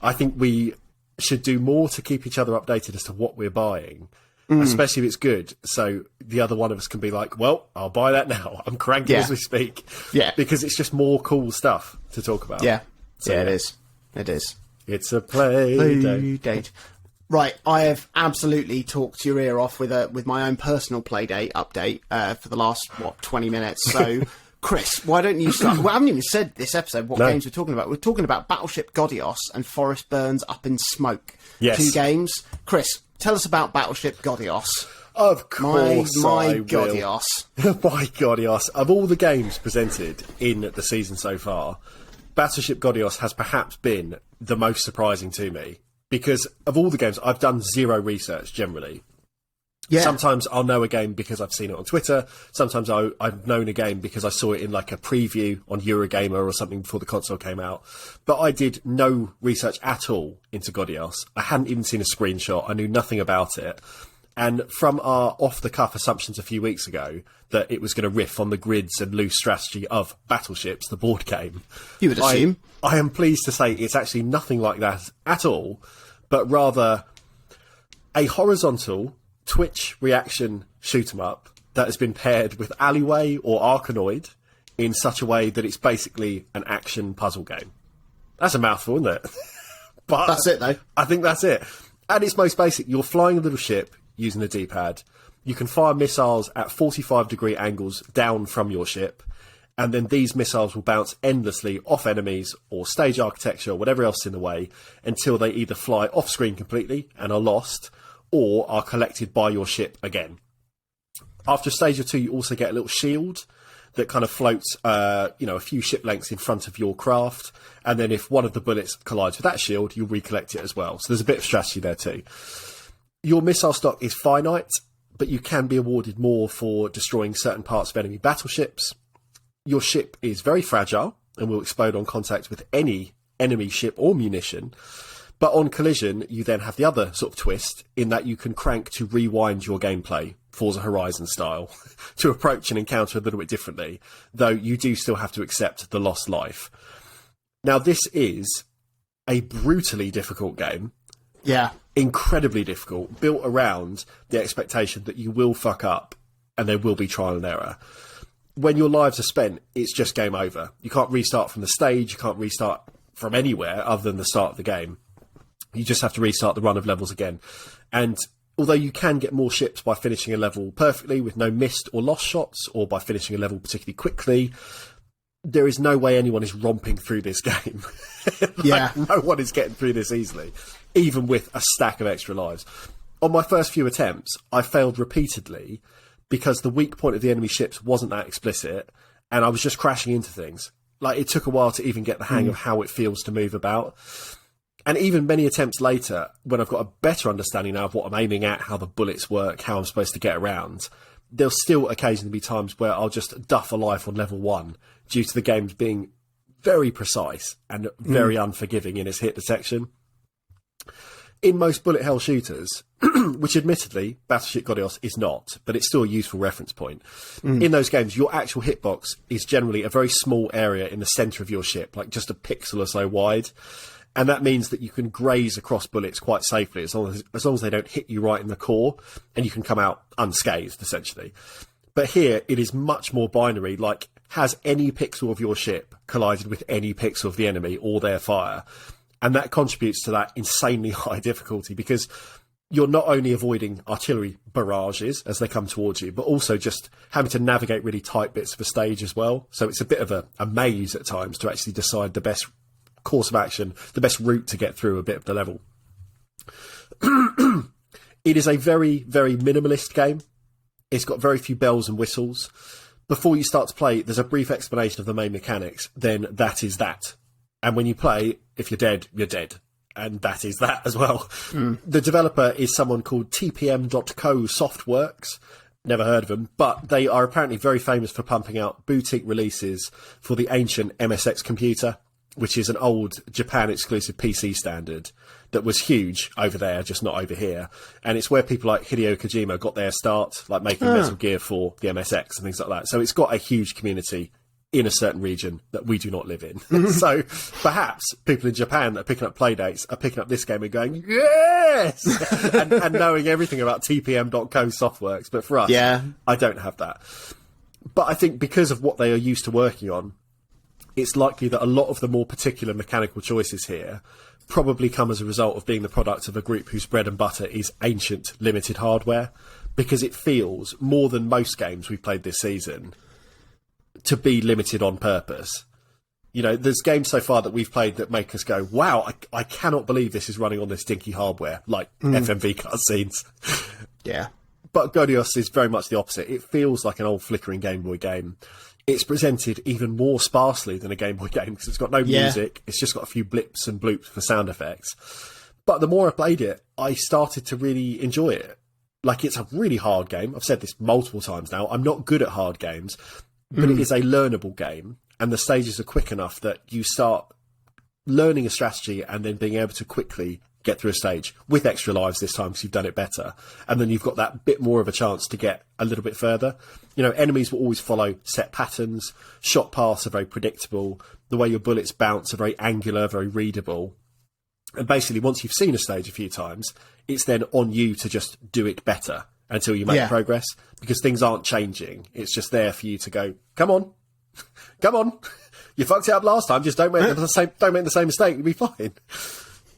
I think we should do more to keep each other updated as to what we're buying, especially if it's good. So the other one of us can be like, well, I'll buy that now. I'm cranking as we speak. Yeah. Because it's just more cool stuff to talk about. Yeah. So, it is. It is. It's a Playdate. Right, I have absolutely talked your ear off with my own personal Playdate update for the last, 20 minutes. So, Chris, why don't you start? Well, I haven't even said this episode what games we're talking about. We're talking about Battleship Godios and Forrest Byrnes Up in Smoke. Yes. 2 games. Chris, tell us about Battleship Godios. Of course, my Godios. My Godios. Of all the games presented in the season so far, Battleship Godios has perhaps been the most surprising to me. Because of all the games, I've done zero research generally. Yeah. Sometimes I'll know a game because I've seen it on Twitter. Sometimes I've known a game because I saw it in like a preview on Eurogamer or something before the console came out. But I did no research at all into Godios. I hadn't even seen a screenshot. I knew nothing about it. And from our off-the-cuff assumptions a few weeks ago that it was going to riff on the grids and loose strategy of Battleships, the board game. You would assume. I am pleased to say it's actually nothing like that at all, but rather a horizontal Twitch reaction shoot-'em-up that has been paired with Alleyway or Arkanoid in such a way that it's basically an action puzzle game. That's a mouthful, isn't it? But that's it, though. I think that's it. At its most basic, you're flying a little ship using the D-pad. You can fire missiles at 45-degree angles down from your ship, and then these missiles will bounce endlessly off enemies or stage architecture or whatever else in the way until they either fly off-screen completely and are lost, or are collected by your ship again. After a stage or two, you also get a little shield that kind of floats, a few ship lengths in front of your craft. And then if one of the bullets collides with that shield, you'll recollect it as well. So there's a bit of strategy there too. Your missile stock is finite, but you can be awarded more for destroying certain parts of enemy battleships. Your ship is very fragile and will explode on contact with any enemy ship or munition. But on collision, you then have the other sort of twist in that you can crank to rewind your gameplay, Forza Horizon style, to approach an encounter a little bit differently, though you do still have to accept the lost life. Now, this is a brutally difficult game. Yeah. Incredibly difficult, built around the expectation that you will fuck up and there will be trial and error. When your lives are spent, it's just game over. You can't restart from the stage, you can't restart from anywhere other than the start of the game. You just have to restart the run of levels again. And although you can get more ships by finishing a level perfectly with no missed or lost shots, or by finishing a level particularly quickly, there is no way anyone is romping through this game. Yeah. No one is getting through this easily, even with a stack of extra lives. On my first few attempts, I failed repeatedly because the weak point of the enemy ships wasn't that explicit, and I was just crashing into things. Like, it took a while to even get the hang of how it feels to move about. And even many attempts later, when I've got a better understanding now of what I'm aiming at, how the bullets work, how I'm supposed to get around, there'll still occasionally be times where I'll just duff a life on level 1 due to the games being very precise and very unforgiving in its hit detection. In most bullet hell shooters, which admittedly Battleship Godios is not, but it's still a useful reference point. In those games, your actual hitbox is generally a very small area in the centre of your ship, like just a pixel or so wide. And that means that you can graze across bullets quite safely as long as they don't hit you right in the core, and you can come out unscathed, essentially. But here, it is much more binary, like, has any pixel of your ship collided with any pixel of the enemy or their fire? And that contributes to that insanely high difficulty, because you're not only avoiding artillery barrages as they come towards you, but also just having to navigate really tight bits of a stage as well. So it's a bit of a maze at times to actually decide the best course of action, the best route to get through a bit of the level. It is a very, very minimalist game. It's got very few bells and whistles. Before you start to play, there's a brief explanation of the main mechanics, then that is that. And when you play, if you're dead, you're dead. And that is that as well. The developer is someone called TPM.co Softworks. Never heard of them, but they are apparently very famous for pumping out boutique releases for the ancient MSX computer, which is an old Japan-exclusive PC standard that was huge over there, just not over here. And it's where people like Hideo Kojima got their start, like making Metal Gear for the MSX and things like that. So it's got a huge community in a certain region that we do not live in. So perhaps people in Japan that are picking up Playdates are picking up this game and going, yes! and knowing everything about TPM.co Softworks. But for us, I don't have that. But I think because of what they are used to working on, it's likely that a lot of the more particular mechanical choices here probably come as a result of being the product of a group whose bread and butter is ancient, limited hardware, because it feels, more than most games we've played this season, to be limited on purpose. You know, there's games so far that we've played that make us go, wow, I cannot believe this is running on this dinky hardware, like FMV cutscenes. Yeah. But Godios is very much the opposite. It feels like an old flickering Game Boy game. It's presented even more sparsely than a Game Boy game because it's got no music. It's just got a few blips and bloops for sound effects. But the more I played it, I started to really enjoy it. Like, it's a really hard game. I've said this multiple times now. I'm not good at hard games, but it is a learnable game. And the stages are quick enough that you start learning a strategy and then being able to quickly get through a stage with extra lives this time because you've done it better. And then you've got that bit more of a chance to get a little bit further. You know, enemies will always follow set patterns. Shot paths are very predictable. The way your bullets bounce are very angular, very readable. And basically, once you've seen a stage a few times, it's then on you to just do it better until you make progress, because things aren't changing. It's just there for you to go, come on, come on. You fucked it up last time. Just don't make the same mistake. You'll be fine.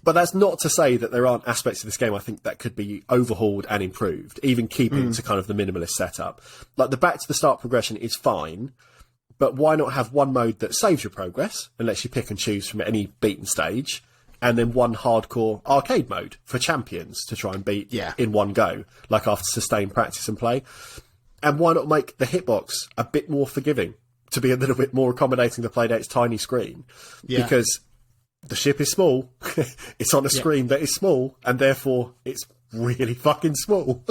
But that's not to say that there aren't aspects of this game I think that could be overhauled and improved, even keeping to kind of the minimalist setup. Like the back to the start progression is fine, but why not have one mode that saves your progress and lets you pick and choose from any beaten stage, and then one hardcore arcade mode for champions to try and beat in one go, like after sustained practice and play. And why not make the hitbox a bit more forgiving, to be a little bit more accommodating to Playdate's tiny screen? Because the ship is small, it's on a screen that is small, and therefore it's really fucking small.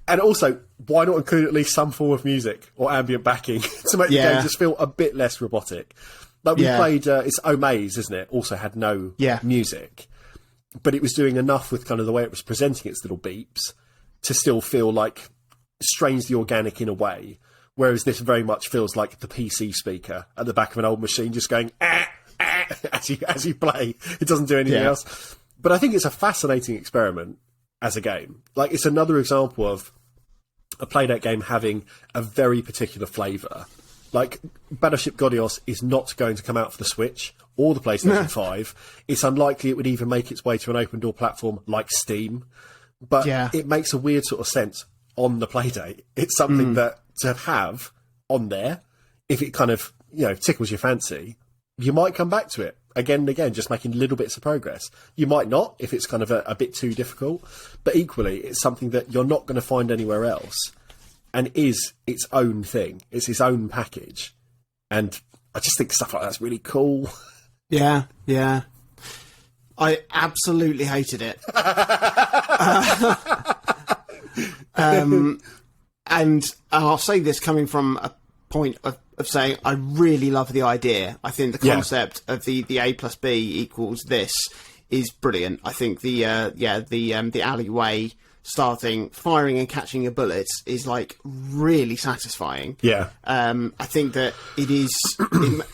And also, why not include at least some form of music or ambient backing to make the game just feel a bit less robotic? Like we played, it's O3C, isn't it? Also had no music, but it was doing enough with kind of the way it was presenting its little beeps to still feel like strangely organic in a way. Whereas this very much feels like the PC speaker at the back of an old machine just going, as you play. It doesn't do anything else. But I think it's a fascinating experiment as a game. Like, it's another example of a Playdate game having a very particular flavour. Like, Battleship Godios is not going to come out for the Switch or the PlayStation 5. It's unlikely it would even make its way to an open door platform like Steam. But it makes a weird sort of sense on the Playdate. It's something that to have on there, if it kind of, tickles your fancy, you might come back to it again and again, just making little bits of progress. You might not, if it's kind of a bit too difficult, but equally, it's something that you're not going to find anywhere else and is its own thing. It's its own package. And I just think stuff like that's really cool. Yeah. I absolutely hated it. And I'll say this coming from a point of saying I really love the idea. I think the concept of the A plus B equals this is brilliant. I think the alleyway starting, firing and catching your bullets is like really satisfying. Yeah. I think that it is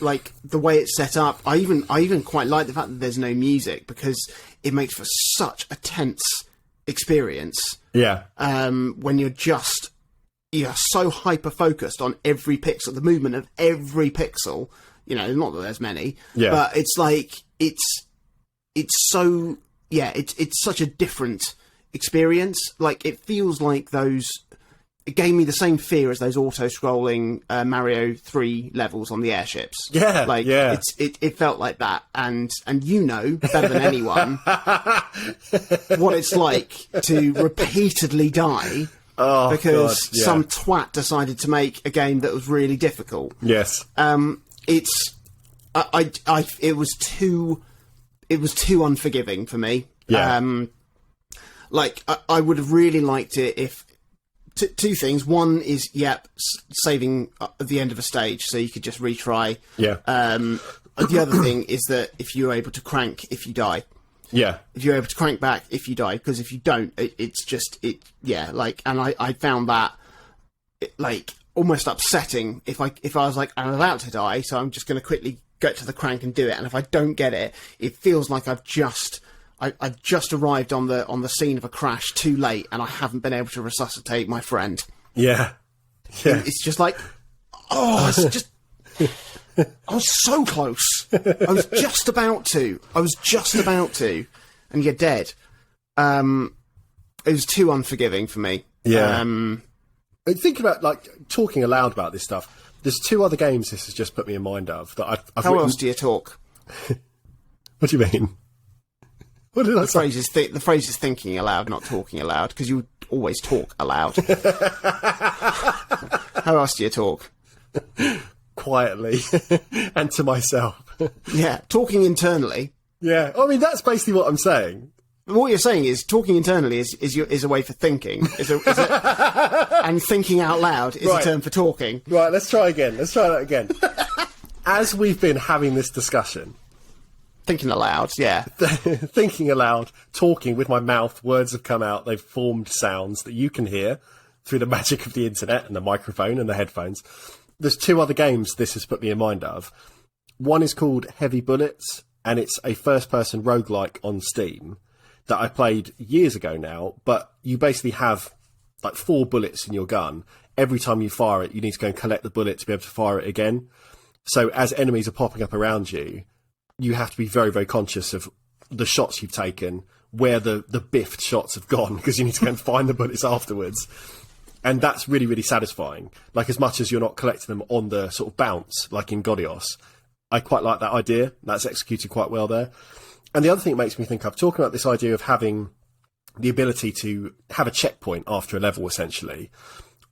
like the way it's set up. I even quite like the fact that there's no music, because it makes for such a tense experience. Yeah. When you're so hyper focused on every pixel, the movement of every pixel. Not that there's many, but it's like it's such a different experience. Like, it feels like it gave me the same fear as those auto-scrolling Mario 3 levels on the airships. Yeah, it felt like that, and better than anyone what it's like to repeatedly die because some twat decided to make a game that was really difficult. Yes. It was too unforgiving for me. Yeah. I would have really liked it if two things. One is, saving at the end of a stage so you could just retry. Yeah. The other thing is that if you're able to crank if you die. Yeah. If you're able to crank back if you die, because if you don't, and I found that almost upsetting if I was like, I'm about to die, so I'm just going to quickly get to the crank and do it, and if I don't get it, it feels like I've just arrived on the scene of a crash too late, and I haven't been able to resuscitate my friend. Yeah. It's just like, it's just. I was so close. I was just about to, and you're dead. It was too unforgiving for me. Yeah. Thinking about talking aloud about this stuff, there's two other games this has just put me in mind of that I've How else do you talk? What do you mean? What did I say? The phrase is thinking aloud, not talking aloud, because you always talk aloud. How else do you talk? Quietly and to myself. Yeah, talking internally. Yeah, I mean, that's basically what I'm saying. What you're saying is talking internally is a way for thinking, and thinking out loud is a term for talking. Right, let's try that again. As we've been having this discussion, thinking aloud, thinking aloud, talking with my mouth, words have come out, they've formed sounds that you can hear through the magic of the internet and the microphone and the headphones. There's two other games this has put me in mind of. One is called Heavy Bullets, and it's a first-person roguelike on Steam that I played years ago now, but you basically have 4 bullets in your gun. Every time you fire it, you need to go and collect the bullet to be able to fire it again. So as enemies are popping up around you, you have to be very, very conscious of the shots you've taken, where the biffed shots have gone, because you need to go and find the bullets afterwards. And that's really, really satisfying. Like, as much as you're not collecting them on the sort of bounce, like in Godios, I quite like that idea. That's executed quite well there. And the other thing it makes me think of, talking about this idea of having the ability to have a checkpoint after a level, essentially.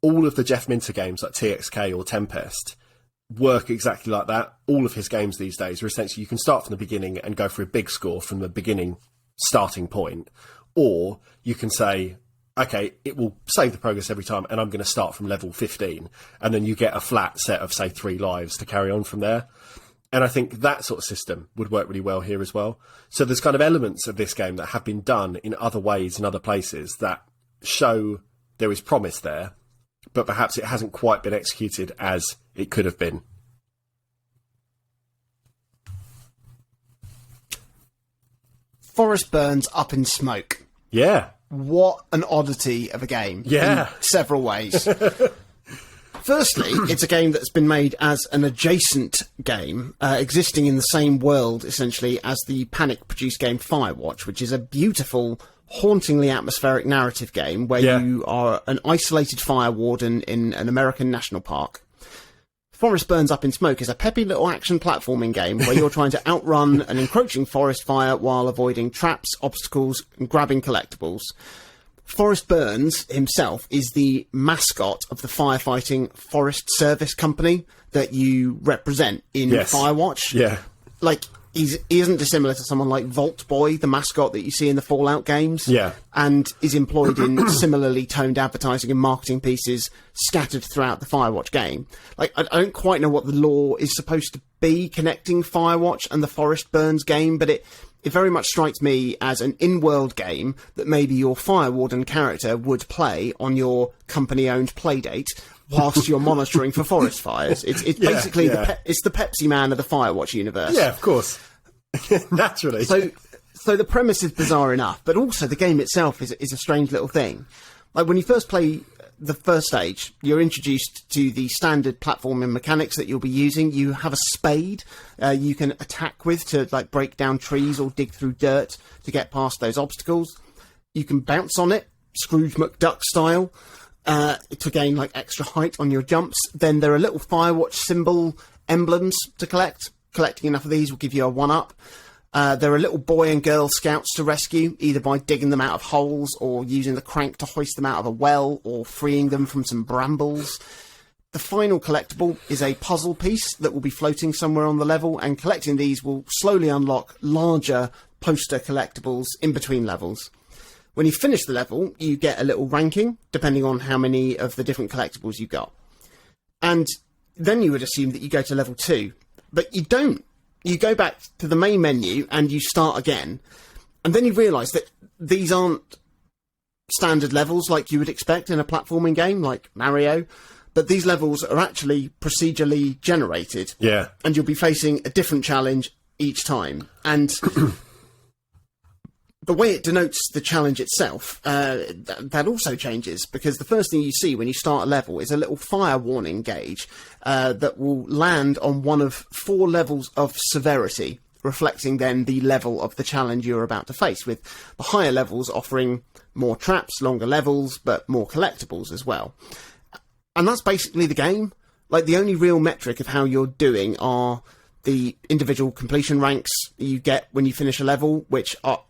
All of the Jeff Minter games like TXK or Tempest work exactly like that. All of his games these days are essentially, you can start from the beginning and go for a big score from the beginning starting point, or you can say, okay, it will save the progress every time, and I'm going to start from level 15, and then you get a flat set of, say, 3 lives to carry on from there. And I think that sort of system would work really well here as well. So there's kind of elements of this game that have been done in other ways in other places that show there is promise there, but perhaps it hasn't quite been executed as it could have been. Forrest Byrnes Up in Smoke. Yeah. What an oddity of a game. Yeah. In several ways. Firstly, it's a game that's been made as an adjacent game, existing in the same world, essentially, as the Panic-produced game Firewatch, which is a beautiful, hauntingly atmospheric narrative game where you are an isolated fire warden in an American national park. Forrest Byrnes Up in Smoke is a peppy little action platforming game where you're trying to outrun an encroaching forest fire while avoiding traps, obstacles, and grabbing collectibles. Forrest Byrnes himself is the mascot of the firefighting Forest Service Company that you represent in Firewatch. Yeah. Like, he isn't dissimilar to someone like Vault Boy, the mascot that you see in the Fallout games. Yeah. And is employed in similarly toned advertising and marketing pieces scattered throughout the Firewatch game. Like, I don't quite know what the lore is supposed to be connecting Firewatch and the Forrest Byrnes game, but it very much strikes me as an in-world game that maybe your Fire Warden character would play on your company-owned Playdate whilst you're monitoring for forest fires. It's basically it's the Pepsi Man of the Firewatch universe. Yeah, of course. Naturally. So the premise is bizarre enough, but also the game itself is a strange little thing. Like, when you first play the first stage, you're introduced to the standard platforming mechanics that you'll be using. You have a spade you can attack with to, like, break down trees or dig through dirt to get past those obstacles. You can bounce on it, Scrooge McDuck style, to gain, like, extra height on your jumps. Then there are little Firewatch symbol emblems to collect. Collecting enough of these will give you a 1-up. There are little boy and girl scouts to rescue, either by digging them out of holes or using the crank to hoist them out of a well or freeing them from some brambles. The final collectible is a puzzle piece that will be floating somewhere on the level, and collecting these will slowly unlock larger poster collectibles in between levels. When you finish the level, you get a little ranking, depending on how many of the different collectibles you got. And then you would assume that you go to level 2, but you don't. You go back to the main menu and you start again. And then you realise that these aren't standard levels like you would expect in a platforming game like Mario, but these levels are actually procedurally generated. Yeah. And you'll be facing a different challenge each time. And the way it denotes the challenge itself, that also changes, because the first thing you see when you start a level is a little fire warning gauge that will land on one of 4 levels of severity, reflecting then the level of the challenge you're about to face, with the higher levels offering more traps, longer levels, but more collectibles as well. And that's basically the game. Like, the only real metric of how you're doing are the individual completion ranks you get when you finish a level, which are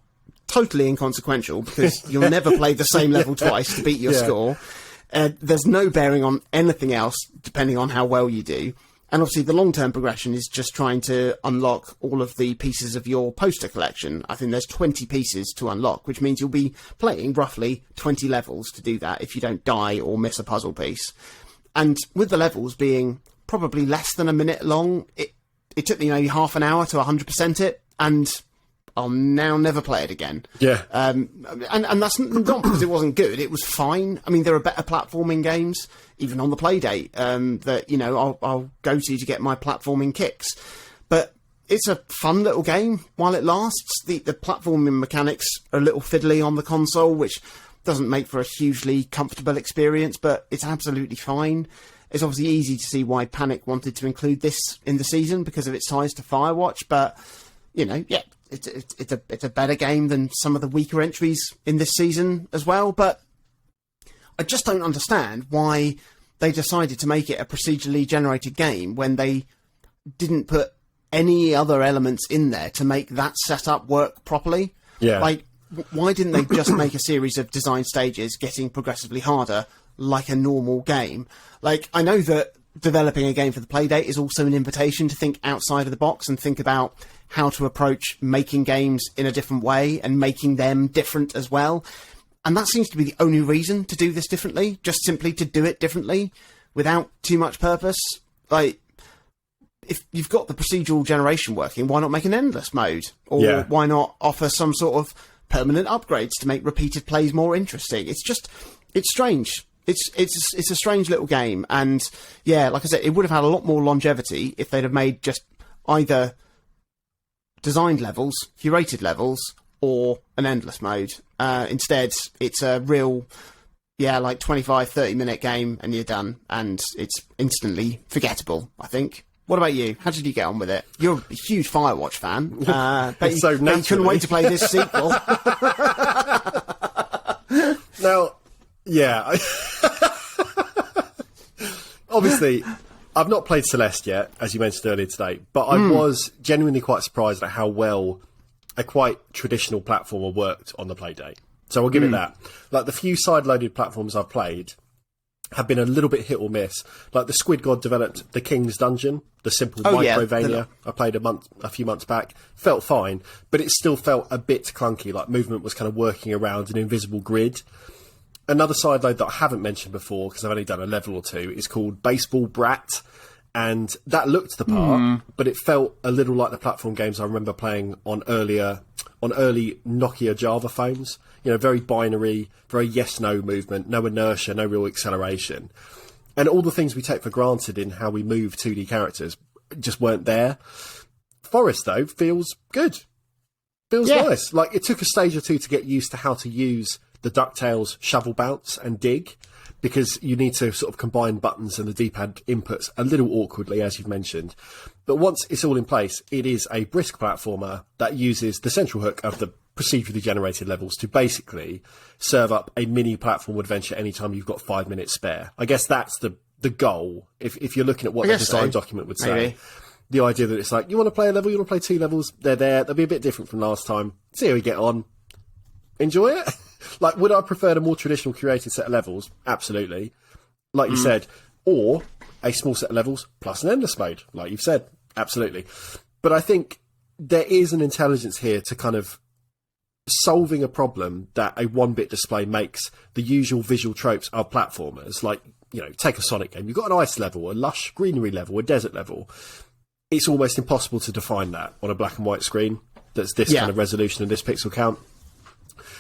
totally inconsequential because you'll never play the same level twice to beat your score. There's no bearing on anything else depending on how well you do. And obviously the long-term progression is just trying to unlock all of the pieces of your poster collection. I think there's 20 pieces to unlock, which means you'll be playing roughly 20 levels to do that if you don't die or miss a puzzle piece. And with the levels being probably less than a minute long, it took me maybe half an hour to 100% it, and I'll now never play it again. Yeah. And that's not because it wasn't good. It was fine. I mean, there are better platforming games, even on the Playdate, that, you know, I'll go to get my platforming kicks. But it's a fun little game while it lasts. The platforming mechanics are a little fiddly on the console, which doesn't make for a hugely comfortable experience, but it's absolutely fine. It's obviously easy to see why Panic wanted to include this in the season because of its ties to Firewatch, but yeah, it's a better game than some of the weaker entries in this season as well. But I just don't understand why they decided to make it a procedurally generated game when they didn't put any other elements in there to make that setup work properly. Yeah. Like, why didn't they just make a series of design stages getting progressively harder like a normal game? Like, I know that developing a game for the Playdate is also an invitation to think outside of the box and think about how to approach making games in a different way and making them different as well. And that seems to be the only reason to do this differently, just simply to do it differently without too much purpose. Like, if you've got the procedural generation working, why not make an endless mode? Or why not offer some sort of permanent upgrades to make repeated plays more interesting? It's strange. It's a strange little game. And yeah, like I said, it would have had a lot more longevity if they'd have made just either designed levels, curated levels, or an endless mode. Instead, it's a real, like 25, 30-minute game and you're done. And it's instantly forgettable, I think. What about you? How did you get on with it? You're a huge Firewatch fan. But you couldn't wait to play this sequel. Now, yeah. Obviously, I've not played Celeste yet, as you mentioned earlier today, but I was genuinely quite surprised at how well a quite traditional platformer worked on the Playdate. So I'll give it that. Like, the few side-loaded platforms I've played have been a little bit hit or miss. Like, the Squid God developed The King's Dungeon, the simple Microvania I played a few months back. Felt fine, but it still felt a bit clunky. Like, movement was kind of working around an invisible grid. Another side load that I haven't mentioned before, because I've only done a level or two, is called Baseball Brat. And that looked the part, but it felt a little like the platform games I remember playing on early Nokia Java phones. You know, very binary, very yes-no movement, no inertia, no real acceleration. And all the things we take for granted in how we move 2D characters just weren't there. Forrest, though, feels good. Feels nice. Like, it took a stage or two to get used to how to use the DuckTales shovel bounce and dig, because you need to sort of combine buttons and the D-pad inputs a little awkwardly, as you've mentioned. But once it's all in place, it is a brisk platformer that uses the central hook of the procedurally generated levels to basically serve up a mini platform adventure anytime you've got 5 minutes spare. I guess that's the goal, if you're looking at what the design document would say. Maybe. The idea that it's like, you want to play a level, you want to play 2 levels, they're there, they'll be a bit different from last time. See how we get on. Enjoy it. Like, would I prefer a more traditional curated set of levels? Absolutely. Like you said. Or a small set of levels plus an endless mode, like you've said. Absolutely. But I think there is an intelligence here to kind of solving a problem that a one-bit display makes the usual visual tropes of platformers. Like, you know, take a Sonic game. You've got an ice level, a lush greenery level, a desert level. It's almost impossible to define that on a black and white screen that's this kind of resolution and this pixel count.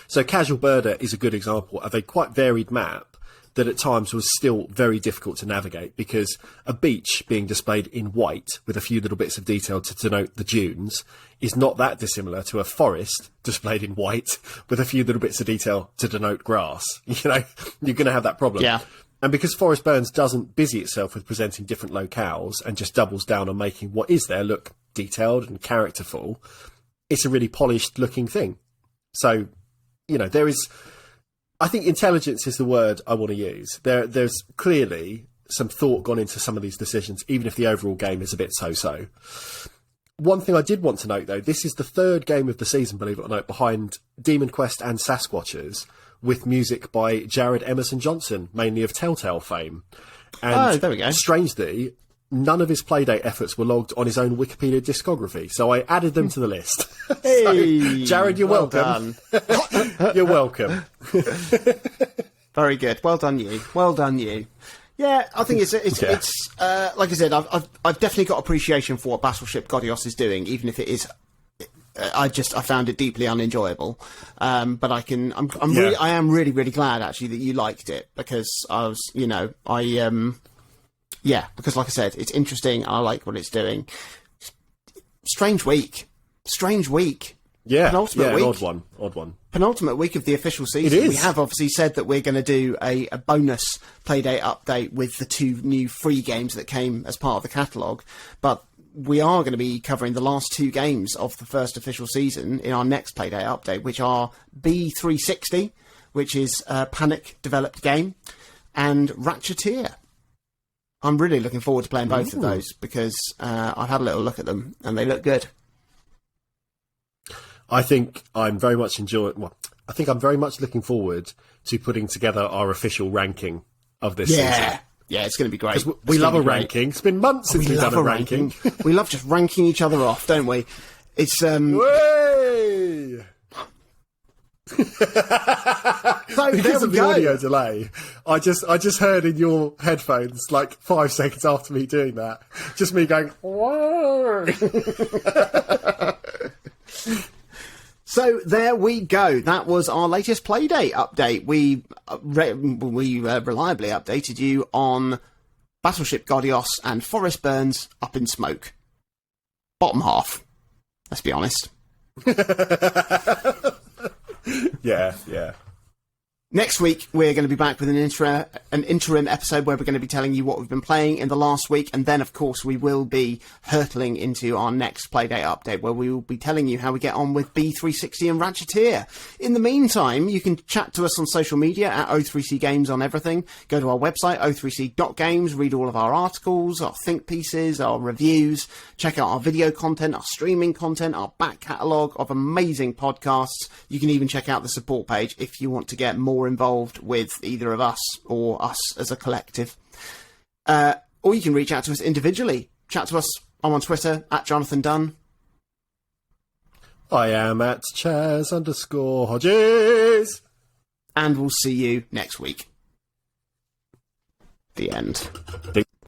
So Casual Birder is a good example of a quite varied map that at times was still very difficult to navigate, because a beach being displayed in white with a few little bits of detail to denote the dunes is not that dissimilar to a forest displayed in white with a few little bits of detail to denote grass. You know, you're going to have that problem. Yeah. And because Forrest Byrnes doesn't busy itself with presenting different locales and just doubles down on making what is there look detailed and characterful, it's a really polished looking thing. So, you know, there is, I think intelligence is the word I want to use. There's clearly some thought gone into some of these decisions, even if the overall game is a bit so-so. One thing I did want to note, though, this is the third game of the season, believe it or not, behind Demon Quest and Sasquatchers, with music by Jared Emerson Johnson, mainly of Telltale fame. And there we go. Strangely, none of his Playdate efforts were logged on his own Wikipedia discography, so I added them to the list. Hey, so, Jared, you're welcome. You're welcome. Very good. Well done, you. Well done, you. Yeah, I think it's like I said, I've definitely got appreciation for what Battleship Godios is doing, even if it is. I found it deeply unenjoyable. But I am really, really glad actually that you liked it, because I was, because like I said, it's interesting. I like what it's doing. Strange week. Yeah, Penultimate week. Odd one. Penultimate week of the official season. It is. We have obviously said that we're going to do a bonus Playdate update with the 2 new free games that came as part of the catalogue. But we are going to be covering the last 2 games of the first official season in our next Playdate update, which are B360, which is a Panic-developed game, and Ratcheteer. I'm really looking forward to playing both of those because I've had a little look at them and they look good. I think I'm very much I'm very much looking forward to putting together our official ranking of this season. Yeah, it's going to be great. We love a ranking. It's been months since we've done a ranking. We love just ranking each other off, don't we? It's Way! So Because of the audio delay, I just heard in your headphones like 5 seconds after me doing that, just me going, whoa! So there we go. That was our latest Playdate update. We reliably updated you on Battleship Godios and Forrest Byrnes up in smoke. Bottom half. Let's be honest. Yeah. Next week, we're going to be back with an interim episode where we're going to be telling you what we've been playing in the last week. And then, of course, we will be hurtling into our next Playdate update where we will be telling you how we get on with B360 and Ratcheteer. In the meantime, you can chat to us on social media at O3C Games on everything. Go to our website, o3c.games, read all of our articles, our think pieces, our reviews. Check out our video content, our streaming content, our back catalogue of amazing podcasts. You can even check out the support page if you want to get more involved with either of us or us as a collective. Or you can reach out to us individually. Chat to us. I'm on Twitter at Jonathan Dunn. I am at Chaz_Hodges. And we'll see you next week. The end. Ding.